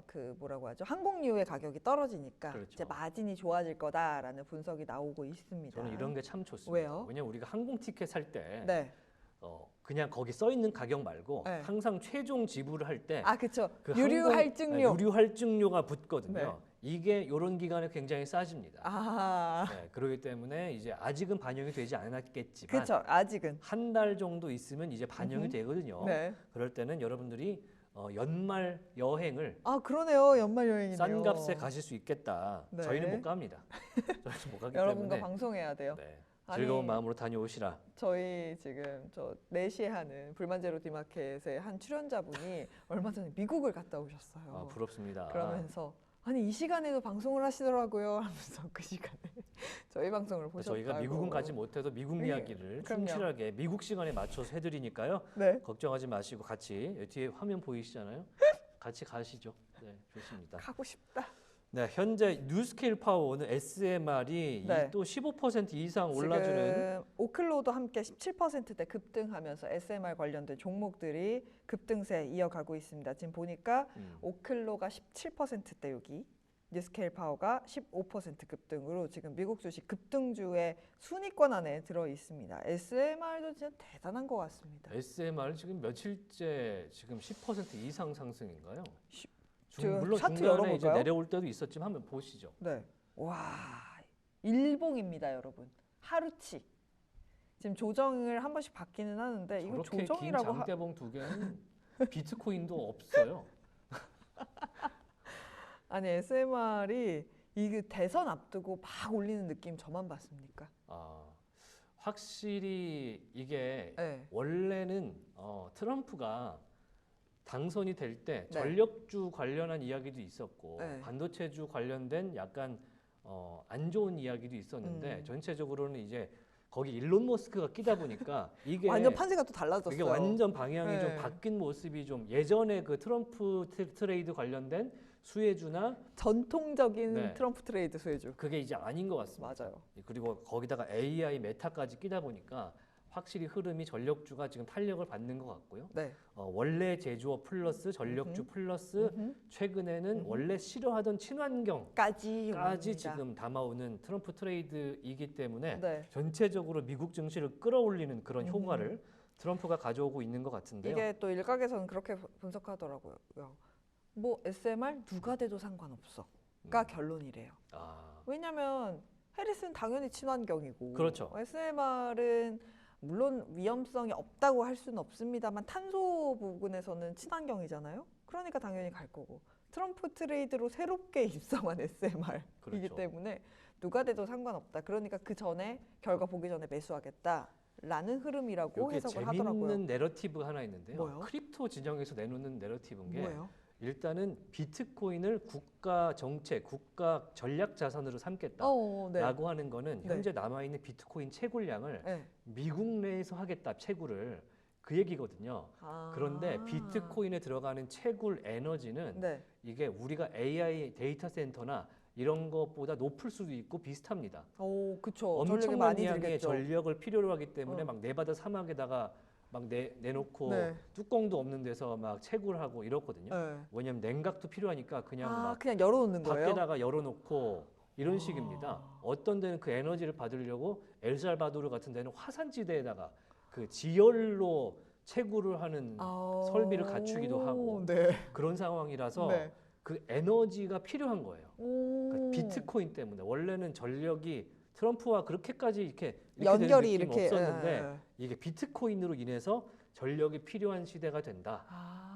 그 뭐라고 하죠? 항공유의 가격이 떨어지니까 그렇죠. 이제 마진이 좋아질 거다라는 분석이 나오고 있습니다. 저는 이런 게 참 좋습니다. 왜요? 왜냐면 우리가 항공 티켓 살 때 네. 그냥 거기 써 있는 가격 말고 네. 항상 최종 지불을 할 때 아, 그렇죠. 그 유류 항공- 할증료. 유류 할증료가 붙거든요. 네. 이게 이런 기간에 굉장히 싸집니다. 아, 네, 그렇기 때문에 이제 아직은 반영이 되지 않았겠지만 그렇죠. 아직은. 한 달 정도 있으면 이제 반영이 되거든요. 네. 그럴 때는 여러분들이 연말 여행을 아, 그러네요. 연말 여행이네요. 싼 값에 가실 수 있겠다. 네. 저희는 못 갑니다. 저희는 못 가기 여러분과 때문에 방송해야 돼요. 네, 아니, 즐거운 마음으로 다녀오시라. 저희 지금 저 4시에 하는 불만제로 디마켓의 한 출연자분이 얼마 전에 미국을 갔다 오셨어요. 아, 부럽습니다. 그러면서 아니 이 시간에도 방송을 하시더라고요 하면서 그 시간에 저희 방송을 보셨다고. 저희가 미국은 가지 못해도 미국 네, 이야기를 그럼요. 충실하게 미국 시간에 맞춰서 해드리니까요. 네. 걱정하지 마시고 같이 뒤에 화면 보이시잖아요. 같이 가시죠. 네, 좋습니다. 가고 싶다. 네, 현재 뉴스케일 파워는 SMR이 네. 또 15% 이상 올라주는 지금 오클로도 함께 17%대 급등하면서 SMR 관련된 종목들이 급등세 이어가고 있습니다. 지금 보니까 오클로가 17%대 여기 뉴스케일 파워가 15% 급등으로 지금 미국 주식 급등주의 순위권 안에 들어 있습니다. SMR도 진짜 대단한 것 같습니다. SMR 지금 며칠째 지금 10% 이상 상승인가요? 지금 물론 차트 중간에 이제 열어볼까요? 내려올 때도 있었지만 한번 보시죠. 네. 와, 일봉입니다, 여러분. 하루치. 지금 조정을 한 번씩 받기는 하는데 이거 저렇게 긴 조정이라고 장대봉 두 개는 비트코인도 없어요. 아니 SMR이 이 대선 앞두고 막 올리는 느낌 저만 봤습니까? 확실히 이게 네. 원래는 트럼프가 당선이 될 때 네. 전력주 관련한 이야기도 있었고 네. 반도체주 관련된 약간 안 좋은 이야기도 있었는데 전체적으로는 이제 거기 일론 머스크가 끼다 보니까 이게 완전 판세가 또 달라졌어요. 이게 완전 방향이 네. 좀 바뀐 모습이 좀 예전에 그 트럼프 트레이드 관련된 수혜주나 전통적인 네. 트럼프 트레이드 수혜주. 그게 이제 아닌 것 같습니다. 맞아요. 그리고 거기다가 AI 메타까지 끼다 보니까 확실히 흐름이 전력주가 지금 탄력을 받는 것 같고요. 네. 원래 제조업 플러스 전력주 플러스 최근에는 원래 싫어하던 친환경까지 까지 지금 담아오는 트럼프 트레이드이기 때문에 네. 전체적으로 미국 증시를 끌어올리는 그런 효과를 트럼프가 가져오고 있는 것 같은데요. 이게 또 일각에서는 그렇게 분석하더라고요. 뭐 SMR 누가 돼도 상관없어가 결론이래요. 왜냐하면 해리스는 당연히 친환경이고, 그렇죠. SMR은 물론 위험성이 없다고 할 수는 없습니다만 탄소 부분에서는 친환경이잖아요. 그러니까 당연히 갈 거고. 트럼프 트레이드로 새롭게 입성한 SMR이기 그렇죠. 때문에 누가 돼도 상관없다. 그러니까 그 전에 결과 보기 전에 매수하겠다라는 흐름이라고 해석을 하더라고요. 재밌는 내러티브 하나 있는데요. 뭐요? 크립토 진영에서 내놓는 내러티브인 게 뭐예요? 일단은 비트코인을 국가 정책, 국가 전략 자산으로 삼겠다. 네. 라고 하는 거는 네. 현재 남아있는 비트코인 채굴량을 네. 미국 내에서 하겠다, 채굴을. 그 얘기거든요. 그런데 비트코인에 들어가는 채굴 에너지는 네. 이게 우리가 AI 데이터 센터나 이런 것보다 높을 수도 있고 비슷합니다. 그쵸. 전력이 엄청난 많이 양의 들겠죠. 전력을 필요로 하기 때문에 막 네바다 사막에다가 막 내놓고 네. 뚜껑도 없는 데서 막 채굴하고 이렇거든요. 네. 왜냐면 냉각도 필요하니까 그냥 막 그냥 열어놓는 거예요? 밖에다가 열어놓고 이런 식입니다. 어떤 데는 그 에너지를 받으려고 엘살바도르 같은 데는 화산지대에다가 그 지열로 채굴을 하는 설비를 갖추기도 하고 네. 그런 상황이라서 네. 그 에너지가 필요한 거예요. 그러니까 비트코인 때문에 원래는 전력이 트럼프와 그렇게까지 이렇게 연결이 되는 느낌이 이렇게 없었는데 이게 비트코인으로 인해서 전력이 필요한 시대가 된다.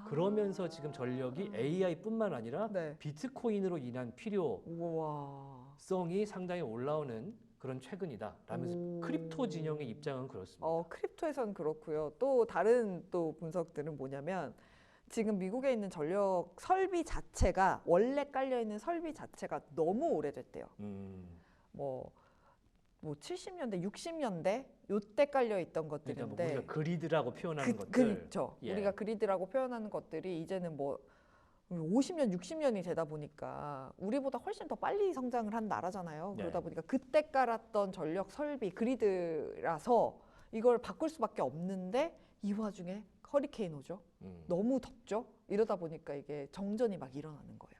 그러면서 지금 전력이 AI뿐만 아니라 네. 비트코인으로 인한 필요성이 우와. 상당히 올라오는 그런 최근이다. 라면서 크립토 진영의 입장은 그렇습니다. 크립토에서는 그렇고요. 또 다른 또 분석들은 뭐냐면 지금 미국에 있는 전력 설비 자체가 원래 깔려 있는 설비 자체가 너무 오래됐대요. 뭐 70년대, 60년대 요때 깔려 있던 것들인데 그러니까 뭐 우리가 그리드라고 표현하는 것들. 그렇죠. 우리가 그리드라고 표현하는 것들이 이제는 뭐 50년, 60년이 되다 보니까 우리보다 훨씬 더 빨리 성장을 한 나라잖아요. 그러다 보니까 그때 깔았던 전력 설비 그리드라서 이걸 바꿀 수밖에 없는데 이 와중에 허리케인 오죠. 너무 덥죠. 이러다 보니까 이게 정전이 막 일어나는 거예요.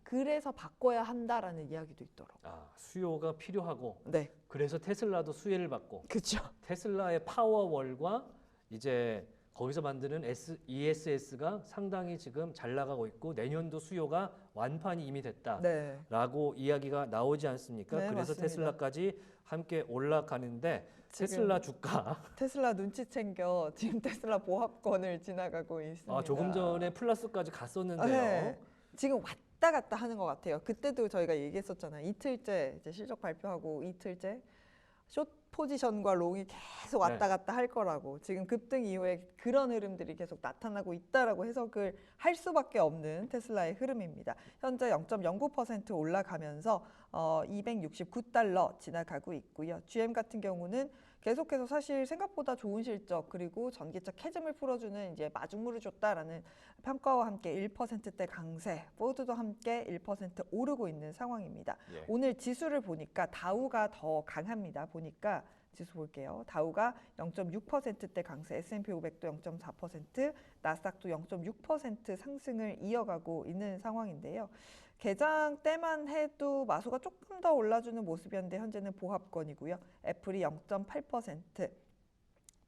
그래서 바꿔야 한다라는 이야기도 있더라고요. 수요가 필요하고 네. 그래서 테슬라도 수혜를 받고 그렇죠. 테슬라의 파워월과 이제 거기서 만드는 ESS가 상당히 지금 잘 나가고 있고 내년도 수요가 완판이 이미 됐다라고 이야기가 나오지 않습니까? 네, 그래서 맞습니다. 테슬라까지 함께 올라가는데 테슬라 주가 테슬라 눈치 챙겨 지금 테슬라 보합권을 지나가고 있습니다. 조금 전에 플러스까지 갔었는데요. 네. 지금 왔다 갔다 하는 것 같아요. 그때도 저희가 얘기했었잖아요. 이틀째 이제 실적 발표하고 이틀째 숏 포지션과 롱이 계속 왔다 갔다 할 거라고. 지금 급등 이후에 그런 흐름들이 계속 나타나고 있다라고 해석을 할 수밖에 없는 테슬라의 흐름입니다. 현재 0.09% 올라가면서 269달러 지나가고 있고요. GM 같은 경우는 계속해서 사실 생각보다 좋은 실적 그리고 전기차 캐즘을 풀어주는 이제 마중물을 줬다라는 평가와 함께 1%대 강세, 포드도 함께 1% 오르고 있는 상황입니다. 오늘 지수를 보니까 다우가 더 강합니다. 보니까 지수 볼게요. 다우가 0.6%대 강세, S&P 500도 0.4%, 나스닥도 0.6% 상승을 이어가고 있는 상황인데요. 개장 때만 해도 마수가 조금 더 올라주는 모습이었는데 현재는 보합권이고요. 애플이 0.8%,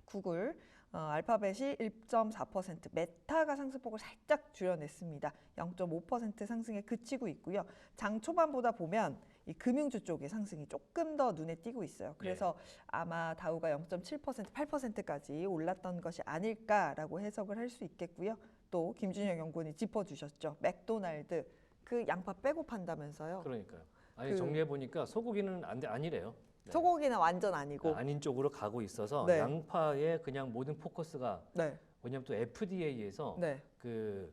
구글, 알파벳이 1.4%, 메타가 상승폭을 살짝 줄여냈습니다. 0.5% 상승에 그치고 있고요. 장 초반보다 보면 이 금융주 쪽의 상승이 조금 더 눈에 띄고 있어요. 그래서 아마 다우가 0.7%, 8%까지 올랐던 것이 아닐까라고 해석을 할 수 있겠고요. 또 김준영 연구원이 짚어주셨죠. 맥도날드 그 양파 빼고 판다면서요. 그러니까요. 아니 정리해 보니까 소고기는 아니래요. 네. 소고기는 완전 아니고 아닌 쪽으로 가고 있어서 네. 양파의 그냥 모든 포커스가 네. 왜냐하면 또 FDA에서 네. 그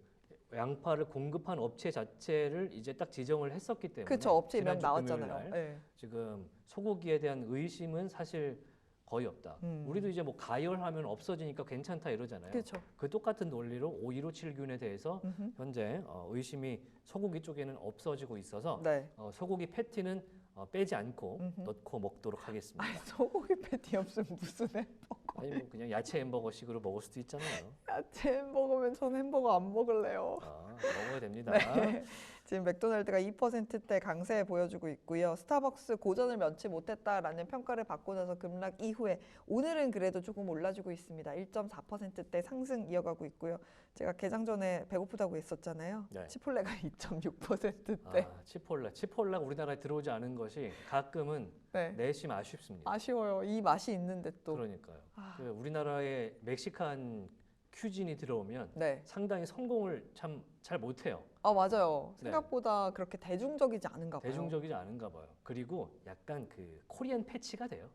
양파를 공급한 업체 자체를 이제 딱 지정을 했었기 때문에 그렇죠. 업체 이름 지난주 나왔잖아요. 금요일 날 네. 지금 소고기에 대한 의심은 사실 거의 없다. 우리도 이제 뭐 가열하면 없어지니까 괜찮다 이러잖아요. 그렇죠. 그 똑같은 논리로 5157균에 대해서 현재 의심이 소고기 쪽에는 없어지고 있어서 네. 소고기 패티는 빼지 않고 넣고 먹도록 하겠습니다. 아니, 소고기 패티 없으면 무슨 햄버거? 아니 뭐 그냥 야채 햄버거식으로 먹을 수도 있잖아요. 야채 햄버거면 전 햄버거 안 먹을래요. 먹어야 됩니다. 네. 지금 맥도날드가 2%대 강세 보여주고 있고요. 스타벅스 고전을 면치 못했다라는 평가를 받고 나서 급락 이후에 오늘은 그래도 조금 올라주고 있습니다. 1.4%대 상승 이어가고 있고요. 제가 개장 전에 배고프다고 했었잖아요. 네. 치폴레가 2.6%대. 치폴라 우리나라에 들어오지 않은 것이 가끔은 네. 내심 아쉽습니다. 아쉬워요. 이 맛이 있는데 또. 그러니까요. 그 우리나라에 멕시칸 큐진이 들어오면 네. 상당히 성공을 참 잘 못해요. 맞아요. 네. 생각보다 그렇게 대중적이지 않은가 봐요. 대중적이지 않은가 봐요. 그리고 약간 그 코리안 패치가 돼요.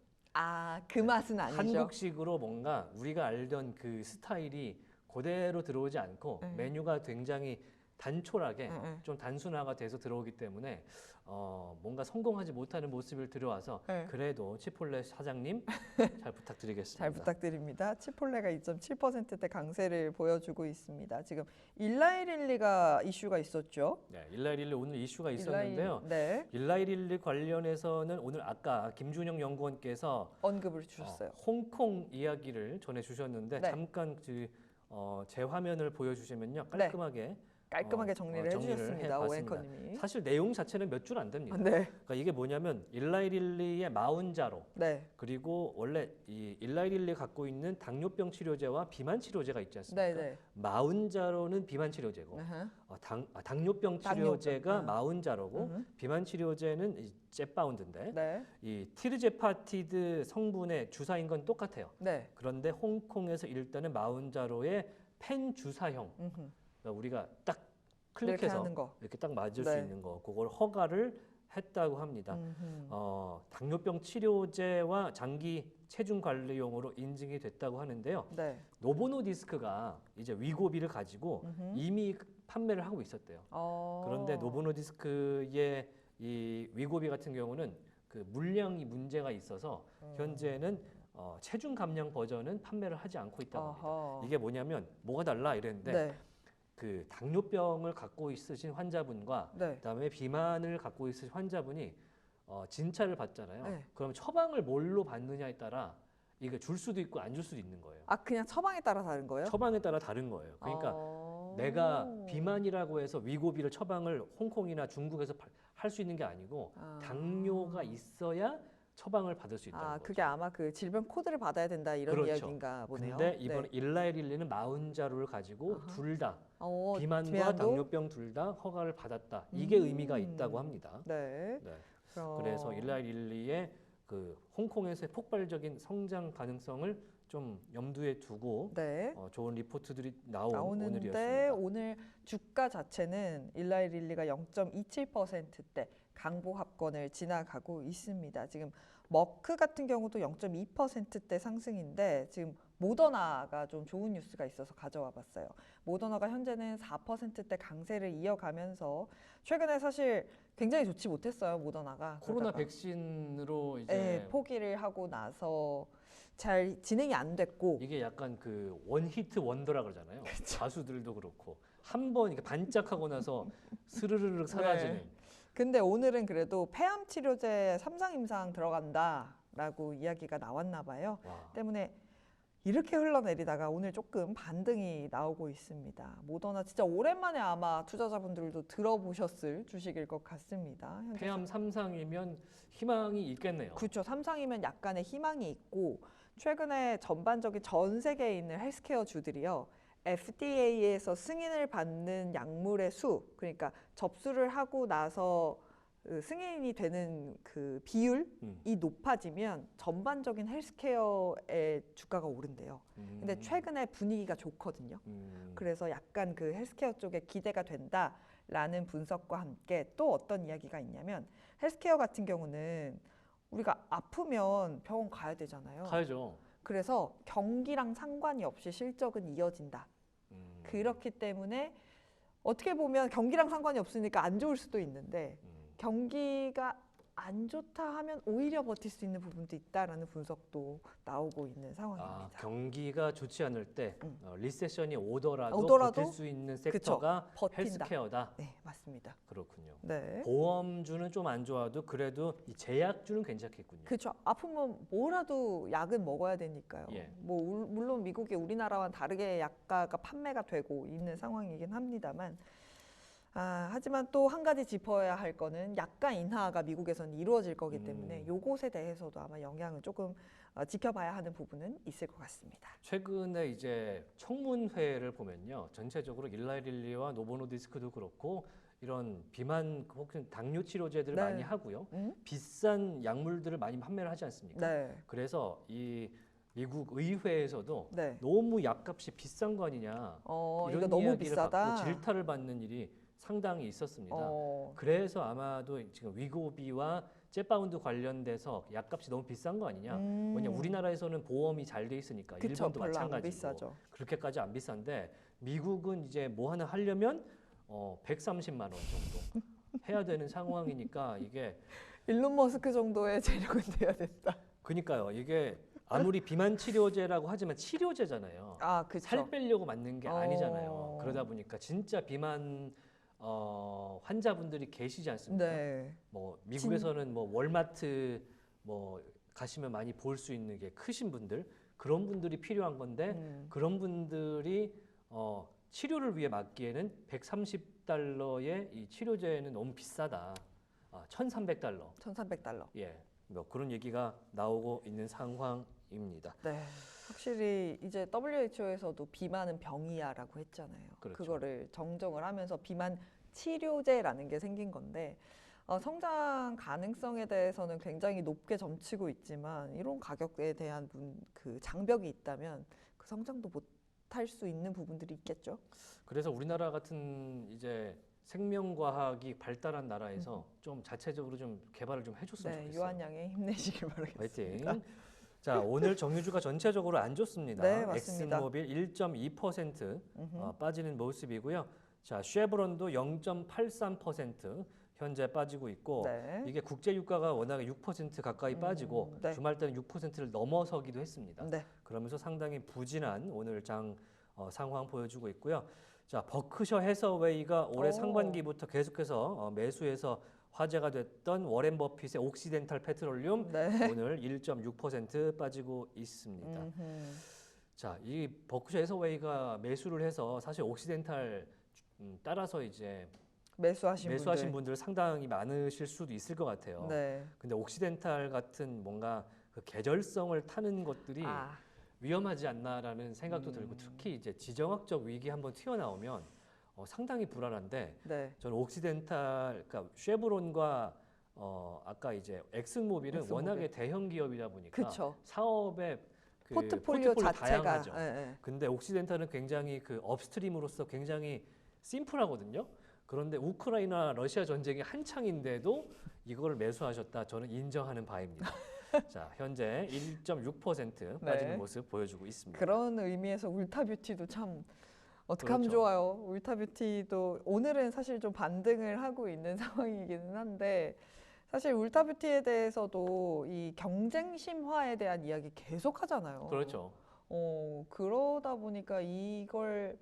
그 맛은 아니죠. 한국식으로 뭔가 우리가 알던 그 스타일이 그대로 들어오지 않고 메뉴가 굉장히 단촐하게 좀 단순화가 돼서 들어오기 때문에 뭔가 성공하지 못하는 모습을 들어와서 그래도 치폴레 사장님 잘 부탁드리겠습니다. 잘 부탁드립니다. 치폴레가 2.7%대 강세를 보여주고 있습니다. 지금 일라이릴리가 이슈가 있었죠. 네, 일라이릴리 오늘 이슈가 있었는데요. 네. 일라이릴리 관련해서는 오늘 아까 김준영 연구원께서 언급을 주셨어요. 홍콩 이야기를 전해주셨는데 네. 잠깐 제 화면을 보여주시면요. 깔끔하게 정리를 해주셨습니다. 해봤습니다. 오앵커님이. 사실 내용 자체는 몇 줄 안 됩니다. 네. 그러니까 이게 뭐냐면 일라이릴리의 마운자로 네. 그리고 원래 이 일라이릴리 갖고 있는 당뇨병 치료제와 비만 치료제가 있지 않습니까? 네, 네. 마운자로는 비만 치료제고 당뇨병 치료제가 마운자로고 비만 치료제는 이 잽바운드인데 네. 이 티르제파티드 성분의 주사인 건 똑같아요. 네. 그런데 홍콩에서 일단은 마운자로의 펜 주사형 그러니까 우리가 딱 클릭해서 이렇게 딱 맞을 수 있는 거 그걸 허가를 했다고 합니다. 당뇨병 치료제와 장기 체중 관리용으로 인증이 됐다고 하는데요. 네. 노보노디스크가 이제 위고비를 가지고 이미 판매를 하고 있었대요. 그런데 노보노디스크의 이 위고비 같은 경우는 그 물량이 문제가 있어서 현재는 체중 감량 버전은 판매를 하지 않고 있다고 합니다. 이게 뭐냐면 뭐가 달라 이랬는데 그 당뇨병을 갖고 있으신 환자분과 그다음에 비만을 갖고 있으신 환자분이 진찰을 받잖아요. 그럼 처방을 뭘로 받느냐에 따라 이게 줄 수도 있고 안 줄 수도 있는 거예요. 그냥 처방에 따라 다른 거예요? 처방에 따라 다른 거예요. 그러니까 내가 비만이라고 해서 위고비를 처방을 홍콩이나 중국에서 할 수 있는 게 아니고 당뇨가 있어야 처방을 받을 수 있다는 거죠. 그게 아마 그 질병 코드를 받아야 된다 이런 이야기인가 보네요. 근데 이번에 일라이릴리는 마운자로를 가지고 둘 다 비만과 당뇨병 둘 다 허가를 받았다. 이게 의미가 있다고 합니다. 네. 그래서 일라이릴리의 그 홍콩에서의 폭발적인 성장 가능성을 좀 염두에 두고 좋은 리포트들이 나오는데 오늘이었습니다. 오늘 주가 자체는 일라이릴리가 0.27%대 강보합권을 지나가고 있습니다. 지금 머크 같은 경우도 0.2%대 상승인데 지금 모더나가 좀 좋은 뉴스가 있어서 가져와 봤어요. 모더나가 현재는 4%대 강세를 이어가면서 최근에 사실 굉장히 좋지 못했어요. 모더나가. 코로나 백신으로 이제 포기를 하고 나서 잘 진행이 안 됐고 이게 약간 그 원히트 원더라 그러잖아요. 가수들도 그렇고 한 번 이렇게 반짝하고 나서 스르르륵 사라지는. 근데 오늘은 그래도 폐암 치료제 3상 임상 들어간다라고 이야기가 나왔나 봐요. 때문에 이렇게 흘러내리다가 오늘 조금 반등이 나오고 있습니다. 모더나 진짜 오랜만에 아마 투자자분들도 들어보셨을 주식일 것 같습니다. 폐암 3상이면 희망이 있겠네요. 그렇죠. 3상이면 약간의 희망이 있고 최근에 전반적인 전 세계에 있는 헬스케어 주들이요. FDA에서 승인을 받는 약물의 수, 그러니까 접수를 하고 나서 그 승인이 되는 그 비율이 높아지면 전반적인 헬스케어의 주가가 오른대요. 근데 최근에 분위기가 좋거든요. 그래서 약간 그 헬스케어 쪽에 기대가 된다라는 분석과 함께 또 어떤 이야기가 있냐면 헬스케어 같은 경우는 우리가 아프면 병원 가야 되잖아요. 가야죠. 그래서 경기랑 상관이 없이 실적은 이어진다. 그렇기 때문에 어떻게 보면 경기랑 상관이 없으니까 안 좋을 수도 있는데 경기가 안 좋다 하면 오히려 버틸 수 있는 부분도 있다라는 분석도 나오고 있는 상황입니다. 경기가 좋지 않을 때 리세션이 오더라도 오더라도 버틸 수 있는 섹터가 그쵸, 버틴다. 헬스케어다. 네, 맞습니다. 그렇군요. 네. 보험주는 좀 안 좋아도 그래도 이 제약주는 괜찮겠군요. 그렇죠. 아프면 뭐라도 약은 먹어야 되니까요. 예. 뭐 물론 미국이 우리나라와는 다르게 약가가 판매가 되고 있는 상황이긴 합니다만 하지만 또 한 가지 짚어야 할 거는 약가 인하가 미국에서는 이루어질 거기 때문에 요것에 대해서도 아마 영향을 조금 지켜봐야 하는 부분은 있을 것 같습니다. 최근에 이제 청문회를 보면요, 전체적으로 일라릴리와 노보노디스크도 그렇고 이런 비만 혹은 당뇨 치료제들을 네. 많이 하고요, 비싼 약물들을 많이 판매를 하지 않습니까? 네. 그래서 이 미국 의회에서도 네. 너무 약값이 비싼 거 아니냐 이거 이런 너무 이야기를 비싸다. 받고 질타를 받는 일이 상당히 있었습니다. 그래서 아마도 지금 위고비와 jet바운드 관련돼서 약값이 너무 비싼 거 아니냐. 왜냐 우리나라에서는 보험이 잘 돼 있으니까. 그쵸, 일본도 별로 안 마찬가지고 비싸죠. 그렇게까지 안 비싼데 미국은 이제 뭐 하나 하려면 130만 원 정도 해야 되는 상황이니까 이게 일론 머스크 정도의 재력은 돼야 된다. 그러니까요. 이게 아무리 비만 치료제라고 하지만 치료제잖아요. 그쵸. 살 빼려고 맞는 게 아니잖아요. 그러다 보니까 진짜 비만 환자분들이 계시지 않습니까? 네. 뭐 미국에서는 뭐 월마트 뭐 가시면 많이 볼 수 있는 게 크신 분들 그런 분들이 필요한 건데 그런 분들이 치료를 위해 맞기에는 130달러의 이 치료제는 너무 비싸다. 1,300달러. 1,300달러. 예, 뭐 그런 얘기가 나오고 있는 상황입니다. 네. 확실히 이제 WHO에서도 비만은 병이야라고 했잖아요. 그렇죠. 그거를 정정을 하면서 비만 치료제라는 게 생긴 건데 성장 가능성에 대해서는 굉장히 높게 점치고 있지만 이런 가격에 대한 그 장벽이 있다면 그 성장도 못할 수 있는 부분들이 있겠죠. 그래서 우리나라 같은 이제 생명과학이 발달한 나라에서 좀 자체적으로 좀 개발을 좀 해줬으면 네, 좋겠어요. 유한양에 힘내시길 바라겠습니다. 화이팅. 자, 오늘 정유주가 전체적으로 안 좋습니다. 네, 맞습니다. 엑슨모빌 1.2% 빠지는 모습이고요. 자, 쉐브론도 0.83% 현재 빠지고 있고 네. 이게 국제 유가가 워낙에 6% 가까이 빠지고 네. 주말 때는 6%를 넘어서기도 했습니다. 네. 그러면서 상당히 부진한 오늘 장 상황 보여주고 있고요. 자, 버크셔 해서웨이가 올해 상반기부터 계속해서 매수해서 화제가 됐던 워렌 버핏의 옥시덴탈 페트롤륨 네. 오늘 1.6% 빠지고 있습니다. 자, 이 버크셔 해서웨이가 매수를 해서 사실 옥시덴탈 따라서 이제 매수하신 분들 상당히 많으실 수도 있을 것 같아요. 네. 근데 옥시덴탈 같은 뭔가 그 계절성을 타는 것들이 위험하지 않나라는 생각도 들고 특히 이제 지정학적 위기 한번 튀어나오면 상당히 불안한데 네. 저는 옥시덴탈, 그러니까 쉐브론과 아까 이제 엑슨모빌은 워낙에 대형 기업이다 보니까 그쵸. 사업의 그 포트폴리오 자체가 다양하죠. 네. 근데 옥시덴탈은 굉장히 그 업스트림으로서 굉장히 심플하거든요. 그런데 우크라이나 러시아 전쟁이 한창인데도 이걸 매수하셨다. 저는 인정하는 바입니다. 자, 현재 1.6% 빠지는 네. 모습 보여주고 있습니다. 그런 의미에서 울타뷰티도 참 어떻게 하면 그렇죠. 좋아요. 울타뷰티도 오늘은 사실 좀 반등을 하고 있는 상황이기는 한데 사실 울타뷰티에 대해서도 이 경쟁 심화에 대한 이야기 계속 하잖아요. 그렇죠. 그러다 보니까 이걸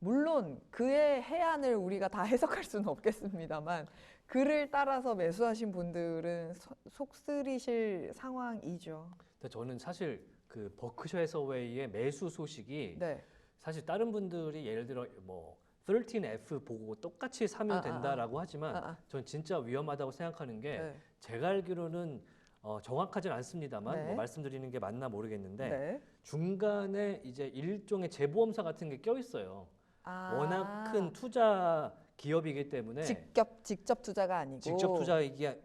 물론 그의 해안을 우리가 다 해석할 수는 없겠습니다만 그를 따라서 매수하신 분들은 속 쓰리실 상황이죠. 근데 저는 사실 그 버크셔 해서웨이의 매수 소식이 네. 사실 다른 분들이 예를 들어 뭐 13F 보고 똑같이 사면 된다라고 하지만 전 진짜 위험하다고 생각하는 게 네. 제가 알기로는 정확하진 않습니다만 네. 뭐 말씀드리는 게 맞나 모르겠는데 네. 중간에 이제 일종의 재보험사 같은 게 껴 있어요. 워낙 큰 투자 기업이기 때문에 직접 투자가 아니고 직접 투자 이게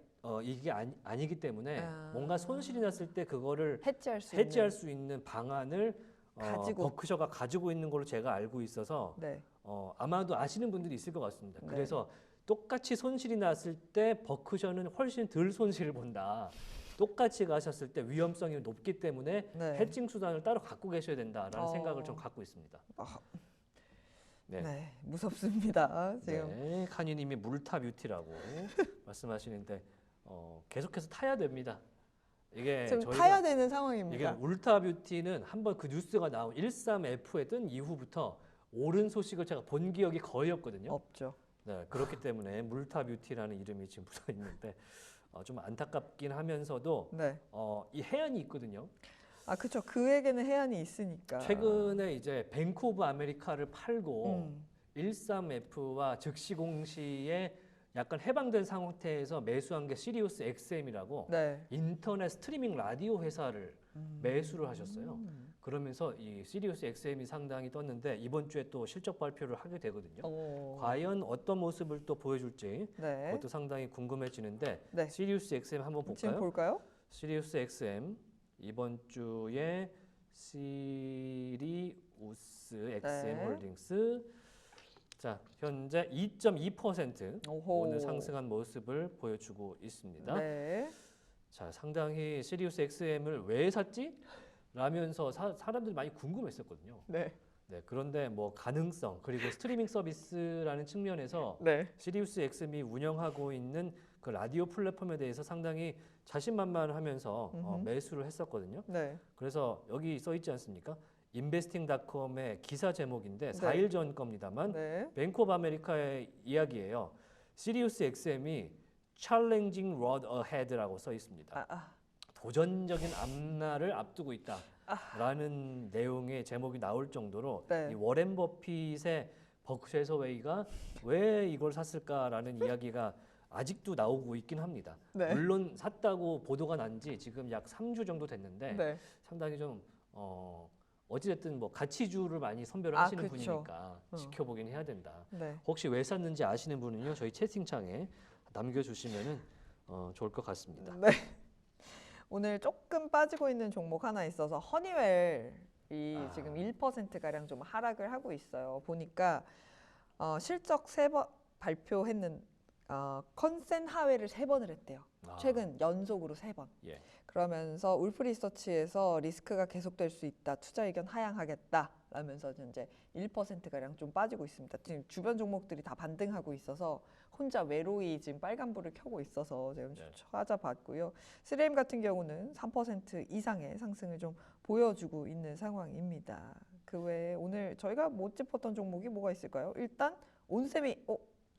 아니기 때문에 뭔가 손실이 났을 때 그거를 해지할 수 있는 방안을 버크셔가 가지고 있는 걸로 제가 알고 있어서 네. 아마도 아시는 분들이 있을 것 같습니다. 네. 그래서 똑같이 손실이 났을 때 버크셔는 훨씬 덜 손실을 본다. 똑같이 가셨을 때 위험성이 높기 때문에 네. 해칭 수단을 따로 갖고 계셔야 된다라는 생각을 좀 갖고 있습니다. 네. 네, 무섭습니다. 지금. 네, 카니님이 물타 뷰티라고 말씀하시는데 계속해서 타야 됩니다. 이게 지금 타야 되는 상황입니다. 이게 울타 뷰티는 한번 그 뉴스가 나온 13F에 뜬 이후부터 옳은 소식을 제가 본 기억이 거의 없거든요. 없죠. 네, 그렇기 때문에 물타 뷰티라는 이름이 지금 붙어 있는데 좀 안타깝긴 하면서도 네. 이 해안이 있거든요. 아, 그렇죠. 그에게는 해안이 있으니까. 최근에 이제 뱅크 오브 아메리카를 팔고 13F와 즉시 공시에 약간 해방된 상태에서 매수한 게 시리우스 XM이라고 네. 인터넷 스트리밍 라디오 회사를 매수를 하셨어요. 그러면서 이 시리우스 XM이 상당히 떴는데 이번 주에 또 실적 발표를 하게 되거든요. 과연 어떤 모습을 또 보여줄지 네. 그것도 상당히 궁금해지는데 네. 시리우스 XM 한번 볼까요? 지금 볼까요? 시리우스 XM 이번 주에 시리우스 XM 네. 홀딩스 자 현재 2.2% 오늘 상승한 모습을 보여주고 있습니다. 네. 자 상당히 시리우스 XM을 왜 샀지? 라면서 사람들이 많이 궁금했었거든요. 네. 네, 그런데 뭐 가능성 그리고 스트리밍 서비스라는 측면에서 네. 시리우스 XM이 운영하고 있는 그 라디오 플랫폼에 대해서 상당히 자신만만하면서 매수를 했었거든요. 네. 그래서 여기 써 있지 않습니까? investing.com의 기사 제목인데 4일 전 겁니다만 네. 뱅크 오브 아메리카의 이야기예요. 시리우스 XM이 challenging road ahead라고 써 있습니다. 도전적인 앞날을 앞두고 있다라는 내용의 제목이 나올 정도로 네. 이 워렌 버핏의 버크셔 해서웨이가 왜 이걸 샀을까라는 이야기가 아직도 나오고 있긴 합니다. 네. 물론 샀다고 보도가 난 지 지금 약 3주 정도 됐는데 네. 상당히 좀 어찌됐든 뭐 가치주를 많이 선별을 하시는 그쵸. 분이니까 지켜보긴 해야 된다. 네. 혹시 왜 샀는지 아시는 분은요 저희 채팅창에 남겨주시면은 좋을 것 같습니다. 네. 오늘 조금 빠지고 있는 종목 하나 있어서 허니웰이 지금 1%가량 좀 하락을 하고 있어요. 보니까 실적 3번 발표했는 컨센 하회를 3번을 했대요. 최근 연속으로 3번. 예. 그러면서 울프 리서치에서 리스크가 계속될 수 있다. 투자 의견 하향하겠다. 라면서 현재 1%가량 좀 빠지고 있습니다. 지금 주변 종목들이 다 반등하고 있어서 혼자 외로이 지금 빨간불을 켜고 있어서 제가 좀 찾아봤고요. 3M 같은 경우는 3% 이상의 상승을 좀 보여주고 있는 상황입니다. 그 외에 오늘 저희가 못 짚었던 종목이 뭐가 있을까요? 일단 온세미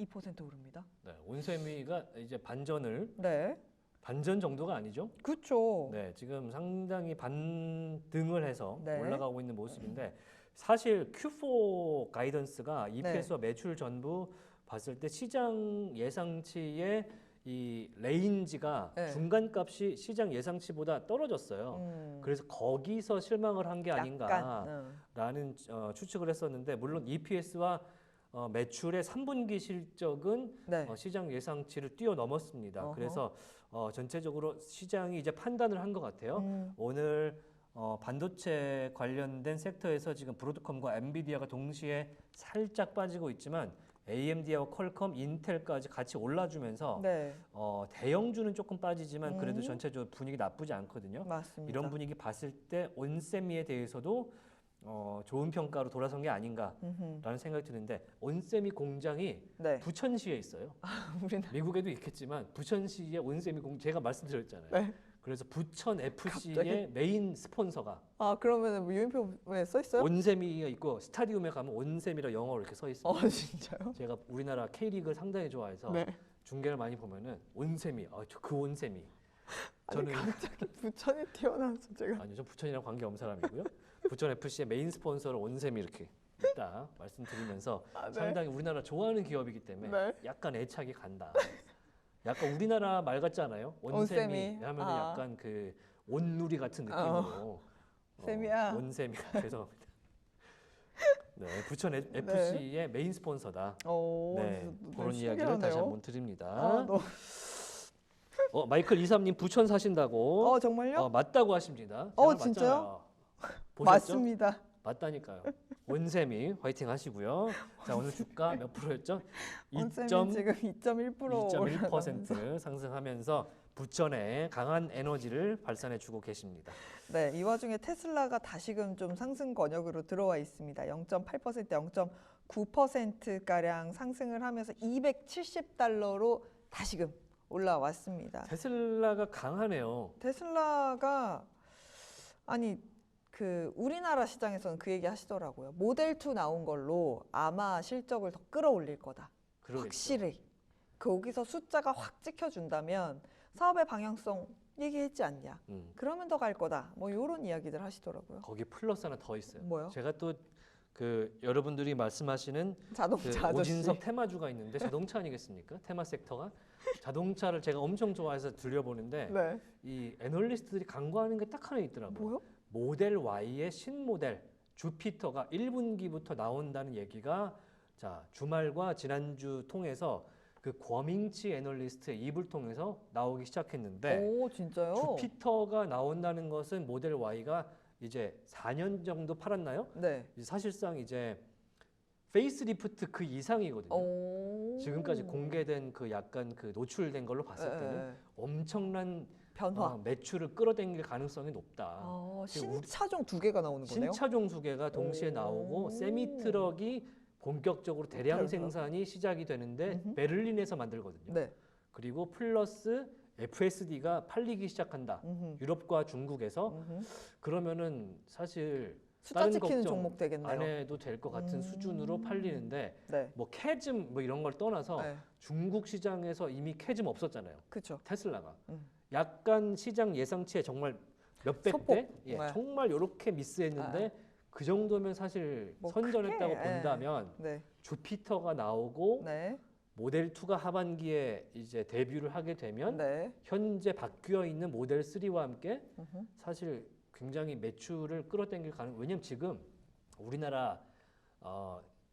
2% 오릅니다. 네, 온세미가 이제 반전 정도가 아니죠? 그렇죠. 네, 지금 상당히 반등을 해서 네. 올라가고 있는 모습인데 사실 Q4 가이던스가 EPS와 매출 전부 봤을 때 시장 예상치의 이 레인지가 중간값이 시장 예상치보다 떨어졌어요. 그래서 거기서 실망을 한 게 아닌가라는 추측을 했었는데 물론 EPS와 매출의 3분기 실적은 시장 예상치를 뛰어넘었습니다. 그래서 전체적으로 시장이 이제 판단을 한 것 같아요. 오늘 반도체 관련된 섹터에서 지금 브로드컴과 엔비디아가 동시에 살짝 빠지고 있지만 AMD와 퀄컴, 인텔까지 같이 올라주면서 대형주는 조금 빠지지만 그래도 전체적으로 분위기 나쁘지 않거든요. 맞습니다. 이런 분위기 봤을 때 온세미에 대해서도 좋은 평가로 돌아선 게 아닌가라는 생각이 드는데 온세미 공장이 부천시에 있어요. 미국에도 있겠지만 부천시에 온세미 제가 말씀드렸잖아요. 그래서 부천 FC의 메인 스폰서가 그러면 뭐 유인표에 써 있어요? 온세미가 있고 스타디움에 가면 온세미라 영어로 이렇게 써 있습니다. 진짜요? 제가 우리나라 K리그를 상당히 좋아해서 중계를 많이 보면은 온세미, 그 온세미. 저는 갑자기 부천에 튀어나와서 제가 아니요, 저 부천이랑 관계 없는 사람이고요. 부천 FC의 메인 스폰서를 온세미 이렇게 딱 말씀드리면서 상당히 우리나라 좋아하는 기업이기 때문에 약간 애착이 간다. 약간 우리나라 말 같지 않아요? 온세미 하면 약간 그 온누리 같은 느낌으로 세미야 온세미 죄송합니다. 네, 부천 FC의 메인 스폰서다. 네, 그런 이야기를 다시 한번 드립니다. 마이클 23님 부천 사신다고. 정말요? 맞다고 하십니다. 진짜요? 보셨죠? 맞습니다. 맞다니까요. 원세미 화이팅 하시고요. 자, 오늘 주가 몇 프로였죠? 원세미 지금 2.1% 상승하면서 부천에 강한 에너지를 발산해주고 계십니다. 네, 이 와중에 테슬라가 다시금 좀 상승 권역으로 들어와 있습니다. 0.8%, 0.9%가량 상승을 하면서 270달러로 다시금 올라왔습니다. 테슬라가 강하네요. 테슬라가 우리나라 시장에서는 그 얘기 하시더라고요. 모델 2 나온 걸로 아마 실적을 더 끌어올릴 거다. 그러겠죠. 확실히. 거기서 숫자가 확 찍혀준다면 사업의 방향성 얘기했지 않냐. 그러면 더 갈 거다. 뭐 이런 이야기들 하시더라고요. 거기 플러스 하나 더 있어요. 뭐요? 제가 또 여러분들이 말씀하시는 자동차 아저씨. 오진석 테마주가 있는데 자동차 아니겠습니까? 테마 섹터가. 자동차를 제가 엄청 좋아해서 들려보는데 네. 이 애널리스트들이 강구하는 게 딱 하나 있더라고요. 뭐요? 모델 Y의 신모델 주피터가 1분기부터 나온다는 얘기가 자 주말과 지난주 통해서 그 권밍치 애널리스트의 입을 통해서 나오기 시작했는데 오, 진짜요? 주피터가 나온다는 것은 모델 Y가 이제 4년 정도 팔았나요? 네. 사실상 이제 페이스리프트 그 이상이거든요. 지금까지 공개된 약간 노출된 걸로 봤을 때는 엄청난 변화. 매출을 끌어당길 가능성이 높다. 신차종 2개가 나오는 거네요. 신차종 2개가 동시에 나오고 세미트럭이 본격적으로 대량 생산이 시작이 되는데 베를린에서 만들거든요. 네. 그리고 플러스 FSD가 팔리기 시작한다. 유럽과 중국에서. 그러면은 사실 숫자 찍히는 종목 되겠네요. 안 해도 될 것 같은 수준으로 팔리는데 네. 뭐 캐즘 뭐 이런 걸 떠나서 네. 중국 시장에서 이미 캐즘 없었잖아요. 그렇죠. 테슬라가. 약간 시장 예상치에 정말 몇백 대? 예, 네. 정말 이렇게 미스했는데 그 정도면 사실 뭐 선전했다고 크게, 본다면 네. 주피터가 나오고 네. 모델 2가 하반기에 이제 데뷔를 하게 되면 네. 현재 바뀌어 있는 모델 3와 함께 사실 굉장히 매출을 끌어당길 가능. 왜냐면 지금 우리나라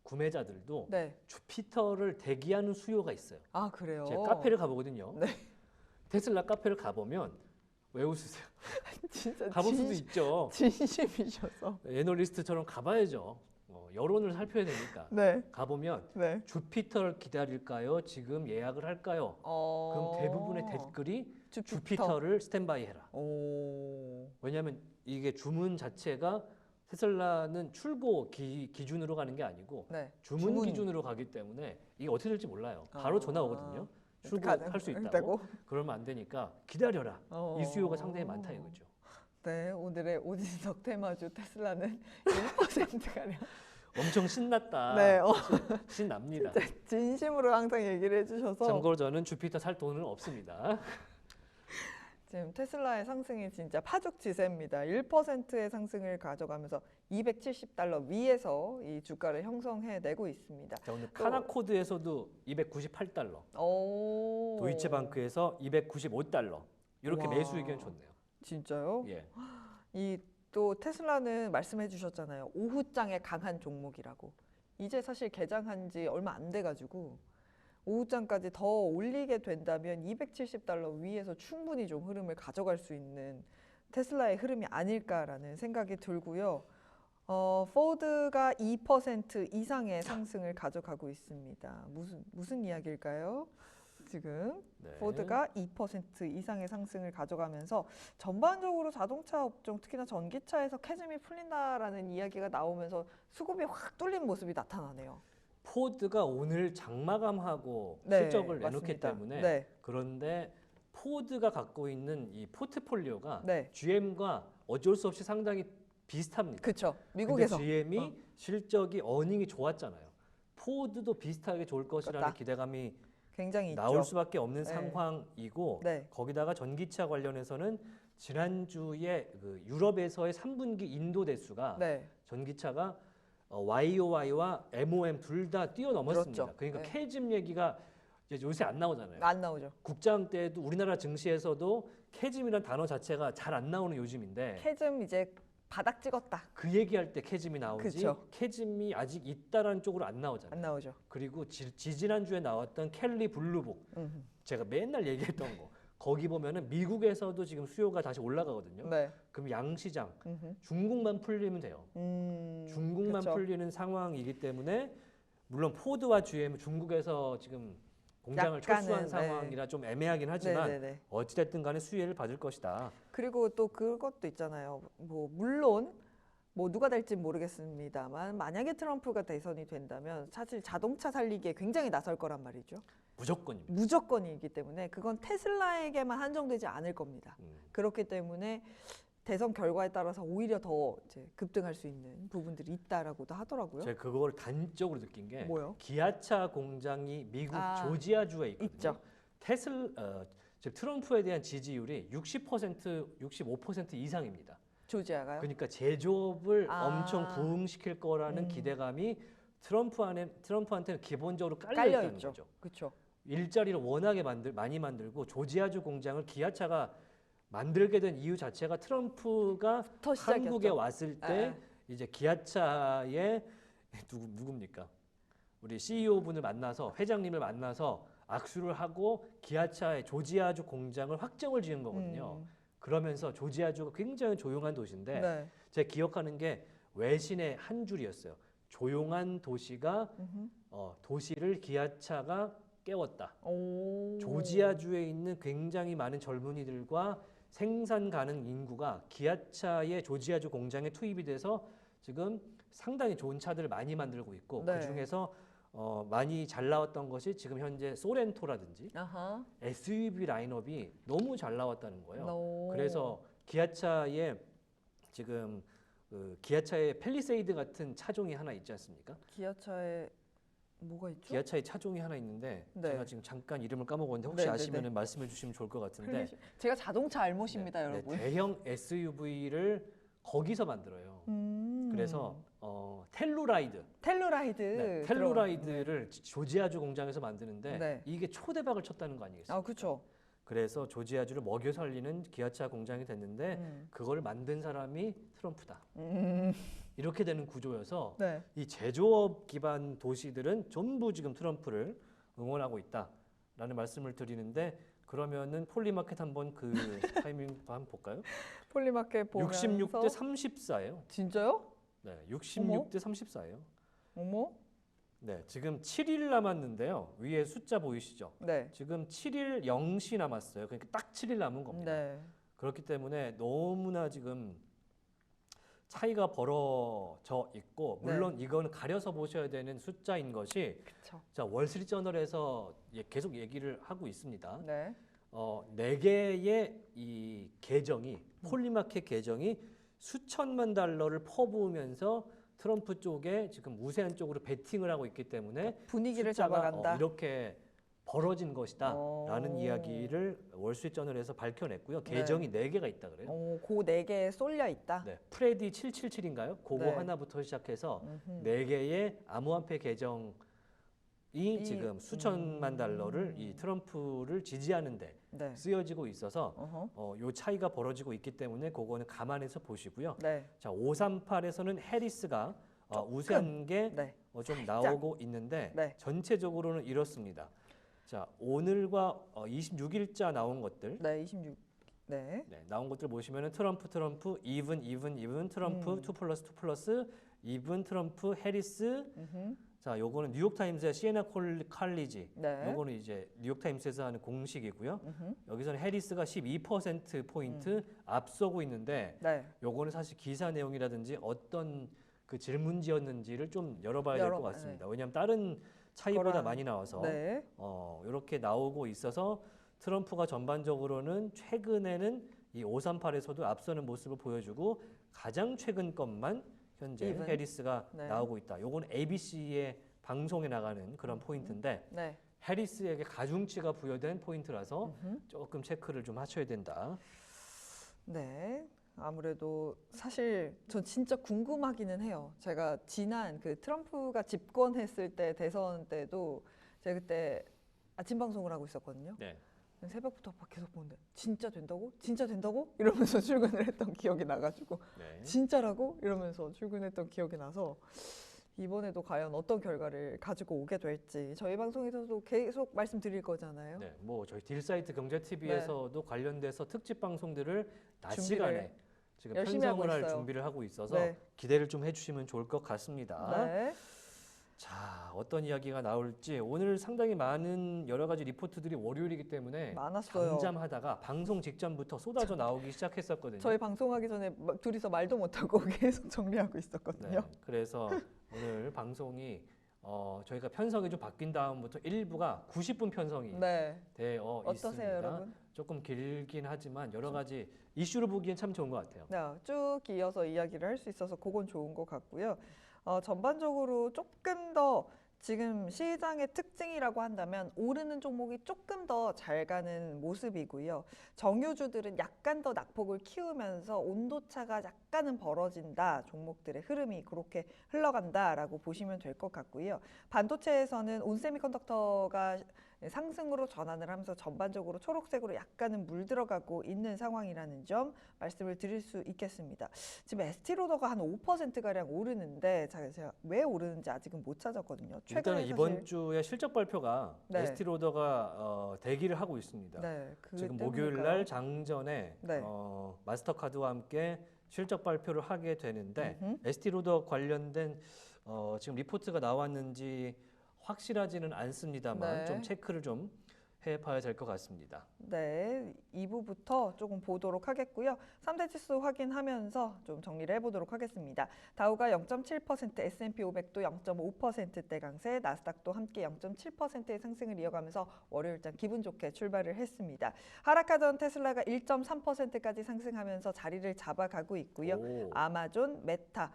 구매자들도 네. 주피터를 대기하는 수요가 있어요. 아, 그래요? 제가 카페를 가보거든요. 네. 테슬라 카페를 가보면 왜 웃으세요? 진짜 가볼 수도 있죠. 진심이셔서. 애널리스트처럼 가봐야죠. 여론을 살펴야 되니까. 네. 가보면 네. 주피터를 기다릴까요? 지금 예약을 할까요? 그럼 대부분의 댓글이 주피터를 스탠바이 해라. 왜냐하면 이게 주문 자체가 테슬라는 출고 기준으로 가는 게 아니고 네. 주문 기준으로 가기 때문에 이게 어떻게 될지 몰라요. 바로 전화 오거든요. 출고할 수 있다고. 그러면 안 되니까 기다려라. 이 수요가 상당히 많다 이거죠. 네, 오늘의 오진석 테마주 테슬라는 1%가량. 엄청 신났다. 네, 신납니다. 진심으로 항상 얘기를 해주셔서. 참고로 저는 주피터 살 돈은 없습니다. 지금 테슬라의 상승이 진짜 파죽지세입니다. 1%의 상승을 가져가면서 270달러 위에서 이 주가를 형성해내고 있습니다. 자, 오늘 카나코드에서도 298달러, 도이체방크에서 295달러 이렇게 매수 의견 좋네요. 진짜요? 예. 또 테슬라는 말씀해 주셨잖아요. 오후장에 강한 종목이라고. 이제 사실 개장한 지 얼마 안 돼가지고 오후장까지 더 올리게 된다면 270달러 위에서 충분히 좀 흐름을 가져갈 수 있는 테슬라의 흐름이 아닐까라는 생각이 들고요. 포드가 2% 이상의 상승을 가져가고 있습니다. 무슨 이야기일까요? 지금 포드가 2% 이상의 상승을 가져가면서 전반적으로 자동차 업종, 특히나 전기차에서 캐즘이 풀린다라는 이야기가 나오면서 수급이 확 뚫린 모습이 나타나네요. 포드가 오늘 장마감하고 네, 실적을 내놓기 맞습니다. 때문에 네. 그런데 포드가 갖고 있는 이 포트폴리오가 네. GM과 어쩔 수 없이 상당히 비슷합니다. 그렇죠. 미국에서. 근데 GM이 실적이 어닝이 좋았잖아요. 포드도 비슷하게 좋을 것이라는 그렇다. 기대감이 굉장히 나올 있죠. 수밖에 없는 네. 상황이고 네. 거기다가 전기차 관련해서는 지난주에 그 유럽에서의 3분기 인도 대수가 네. 전기차가 YOY와 MOM 둘 다 뛰어넘었습니다. 그렇죠. 그러니까 네. 캐즘 얘기가 이제 요새 안 나오잖아요. 안 나오죠. 국장 때도 우리나라 증시에서도 캐즘이란 단어 자체가 잘 안 나오는 요즘인데 캐즘 이제 바닥 찍었다. 그 얘기할 때 캐즘이 나오지. 그쵸. 캐즘이 아직 있다라는 쪽으로 안 나오잖아요. 안 나오죠. 그리고 지지난주에 나왔던 켈리 블루북 제가 맨날 얘기했던 거 거기 보면은 미국에서도 지금 수요가 다시 올라가거든요. 네. 그럼 양시장 중국만 풀리면 돼요. 중국만 그쵸. 풀리는 상황이기 때문에 물론 포드와 GM은 중국에서 지금 공장을 약간은, 철수한 네. 상황이라 좀 애매하긴 하지만 네네네. 어찌됐든 간에 수혜를 받을 것이다. 그리고 또 그것도 있잖아요. 뭐 물론 뭐 누가 될지 모르겠습니다만 만약에 트럼프가 대선이 된다면 사실 자동차 살리기에 굉장히 나설 거란 말이죠. 무조건입니다. 무조건이기 때문에 그건 테슬라에게만 한정되지 않을 겁니다. 그렇기 때문에 대선 결과에 따라서 오히려 더 이제 급등할 수 있는 부분들이 있다라고도 하더라고요. 제가 그걸 단적으로 느낀 게 뭐요? 기아차 공장이 미국 아, 조지아주에 있거든요. 있죠. 즉 트럼프에 대한 지지율이 60%, 65% 이상입니다. 조지아가요? 그러니까 제조업을 아. 엄청 부흥시킬 거라는 기대감이 트럼프한테는 기본적으로 깔려 깔려 있다는 있죠. 거죠. 그렇죠. 일자리를 워낙에 많이 만들고 조지아주 공장을 기아차가 만들게 된 이유 자체가 트럼프가 부터 시작이었죠. 한국에 왔을 때 예. 이제 기아차의 누굽니까? 우리 CEO 분을 만나서 회장님을 만나서 악수를 하고 기아차의 조지아주 공장을 확정을 지은 거거든요. 그러면서 조지아주가 굉장히 조용한 도시인데 네. 제가 기억하는 게 외신의 한 줄이었어요. 조용한 도시가 도시를 기아차가 깨웠다. 오. 조지아주에 있는 굉장히 많은 젊은이들과 생산 가능 인구가 기아차의 조지아주 공장에 투입이 돼서 지금 상당히 좋은 차들을 많이 만들고 있고 네. 그 중에서 많이 잘 나왔던 것이 지금 현재 소렌토라든지 아하. SUV 라인업이 너무 잘 나왔다는 거예요. 오. 그래서 기아차의 지금 기아차의 팰리세이드 같은 차종이 하나 있지 않습니까? 기아차에 뭐가 있죠? 기아차의 차종이 하나 있는데 네. 제가 지금 잠깐 이름을 까먹었는데 혹시 네네네. 아시면 말씀해 주시면 좋을 것 같은데 제가 자동차 알못입니다, 네, 여러분. 대형 SUV를 거기서 만들어요. 그래서 텔루라이드, 텔루라이드. 네, 텔루라이드를 조지아주 공장에서 만드는데 네. 이게 초대박을 쳤다는 거 아니겠습니까? 아, 그렇죠. 그래서 조지아주를 먹여 살리는 기아차 공장이 됐는데 그걸 만든 사람이 트럼프다. 이렇게 되는 구조여서 네. 이 제조업 기반 도시들은 전부 지금 트럼프를 응원하고 있다라는 말씀을 드리는데 그러면은 폴리마켓 한번 그 타이밍 한번 볼까요? 폴리마켓 보면서 66대 34예요. 진짜요? 네, 66대 34예요. 어머? 네, 지금 7일 남았는데요. 위에 숫자 보이시죠? 네. 지금 7일 0시 남았어요. 그러니까 딱 7일 남은 겁니다. 네. 그렇기 때문에 너무나 지금 차이가 벌어져 있고 물론 이거는 가려서 보셔야 되는 숫자인 것이 그렇죠. 자 월스트리트저널에서 계속 얘기를 하고 있습니다. 네. 4개의 이 계정이 폴리마켓 계정이 수천만 달러를 퍼부으면서 트럼프 쪽에 지금 우세한 쪽으로 베팅을 하고 있기 때문에 분위기를 숫자가 잡아간다. 이렇게 벌어진 것이다라는 오. 이야기를 월스트리트저널에서 밝혀냈고요. 계정이 4개가 있다 그래요. 그 4개에 쏠려 있다. 네, 프레디 777인가요? 그거 네. 하나부터 시작해서 4개의 암호화폐 계정이 지금 수천만 달러를 이 트럼프를 지지하는데 네. 쓰여지고 있어서 어허. 요 차이가 벌어지고 있기 때문에 그거는 감안해서 보시고요. 네. 자, 538에서는 해리스가 우세한 게 네. 좀 나오고 있는데 네. 전체적으로는 이렇습니다. 자, 오늘과 26일자 나온 것들 네, 26. 네. 네, 나온 것들 보시면은 트럼프, 이븐, 트럼프, 2+2+, 이븐, 트럼프, 해리스. 자, 요거는 뉴욕타임스의 시에나 칼리지. 네. 요거는 이제 뉴욕타임스에서 하는 공식이고요. 여기서는 해리스가 12%포인트 앞서고 있는데 네. 요거는 사실 기사 내용이라든지 어떤 그 질문지였는지를 좀 열어봐야 될 것 같습니다. 왜냐하면 다른 차이보다 많이 나와서 네. 이렇게 나오고 있어서 트럼프가 전반적으로는 최근에는 이 538에서도 앞서는 모습을 보여주고 가장 최근 것만 현재 이븐. 해리스가 네. 나오고 있다. 요건 ABC의 방송에 나가는 그런 포인트인데 네. 해리스에게 가중치가 부여된 포인트라서 조금 체크를 좀 하셔야 된다. 네. 아무래도 사실 전 진짜 궁금하기는 해요. 제가 지난 그 트럼프가 집권했을 때 대선 때도 제가 그때 아침 방송을 하고 있었거든요. 네. 새벽부터 막 계속 보는데 진짜 된다고? 진짜 된다고? 이러면서 출근을 했던 기억이 나가지고 네. 진짜라고? 이러면서 출근했던 기억이 나서 이번에도 과연 어떤 결과를 가지고 오게 될지 저희 방송에서도 계속 말씀드릴 거잖아요. 네, 뭐 저희 딜사이트 경제TV에서도 관련돼서 특집 방송들을 낮 준비를 시간에 지금 열심히 하고 편성을 할 있어요. 준비를 하고 있어서 네. 기대를 좀 해주시면 좋을 것 같습니다. 네. 자, 어떤 이야기가 나올지 오늘 상당히 많은 여러 가지 리포트들이 월요일이기 때문에 많았어요. 잠잠하다가 방송 직전부터 쏟아져 나오기 시작했었거든요. 저희 방송하기 전에 둘이서 말도 못하고 계속 정리하고 있었거든요. 네, 그래서 오늘 방송이 저희가 편성이 좀 바뀐 다음부터 일부가 90분 편성이 네. 되어 어떠세요, 있습니다. 여러분? 조금 길긴 하지만 여러 가지 이슈를 보기엔 참 좋은 것 같아요. 네, 쭉 이어서 이야기를 할 수 있어서 그건 좋은 것 같고요. 전반적으로 조금 더 지금 시장의 특징이라고 한다면 오르는 종목이 조금 더 잘 가는 모습이고요. 정유주들은 약간 더 낙폭을 키우면서 온도차가 약간은 벌어진다. 종목들의 흐름이 그렇게 흘러간다라고 보시면 될 것 같고요. 반도체에서는 온세미컨덕터가 상승으로 전환을 하면서 전반적으로 초록색으로 약간은 물들어가고 있는 상황이라는 점 말씀을 드릴 수 있겠습니다. 지금 에스티로더가 한 5%가량 오르는데 제가 왜 오르는지 아직은 못 찾았거든요. 일단은 최근에 이번 사실 주에 실적 발표가 네. 에스티로더가 대기를 하고 있습니다. 네, 그게 지금 때문일까요? 목요일 날 장전에 네. 마스터카드와 함께 실적 발표를 하게 되는데 음흠. 에스티로더 관련된 지금 리포트가 나왔는지 확실하지는 않습니다만 네. 좀 체크를 좀 해봐야 될 것 같습니다. 네, 2부부터 조금 보도록 하겠고요. 3대 지수 확인하면서 좀 정리를 해보도록 하겠습니다. 다우가 0.7%, S&P 500도 0.5%대 강세, 나스닥도 함께 0.7%의 상승을 이어가면서 월요일장 기분 좋게 출발을 했습니다. 하락하던 테슬라가 1.3%까지 상승하면서 자리를 잡아가고 있고요. 오. 아마존, 메타,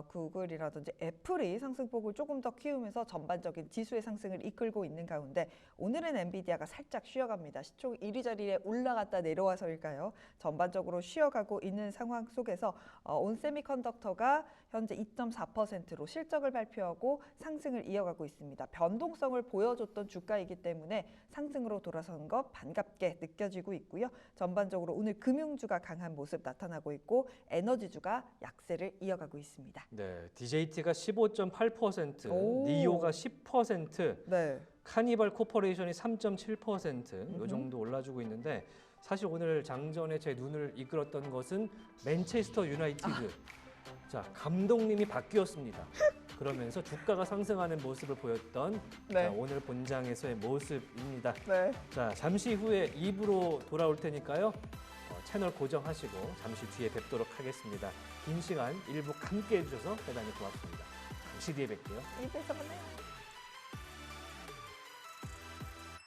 구글이라든지 애플이 상승폭을 조금 더 키우면서 전반적인 지수의 상승을 이끌고 있는 가운데 오늘은 엔비디아가 살짝 쉬어갑니다. 시총 1위 자리에 올라갔다 내려와서일까요? 전반적으로 쉬어가고 있는 상황 속에서 온세미컨덕터가 현재 2.4%로 실적을 발표하고 상승을 이어가고 있습니다. 변동성을 보여줬던 주가이기 때문에 상승으로 돌아선 것 반갑게 느껴지고 있고요. 전반적으로 오늘 금융주가 강한 모습 나타나고 있고 에너지주가 약세를 이어가고 있습니다. 네, DJT가 15.8%, 오. 니오가 10%, 네. 카니발 코퍼레이션이 3.7% 음흠. 이 정도 올라주고 있는데 사실 오늘 장전에 제 눈을 이끌었던 것은 맨체스터 유나이티드. 자, 감독님이 바뀌었습니다. 그러면서 주가가 상승하는 모습을 보였던 네. 자, 오늘 본장에서의 모습입니다. 네. 자, 잠시 후에 2부로 돌아올 테니까요. 채널 고정하시고 잠시 뒤에 뵙도록 하겠습니다. 긴 시간 일부 함께 해주셔서 대단히 고맙습니다. 잠시 뒤에 뵐게요. 이부에서 만나요.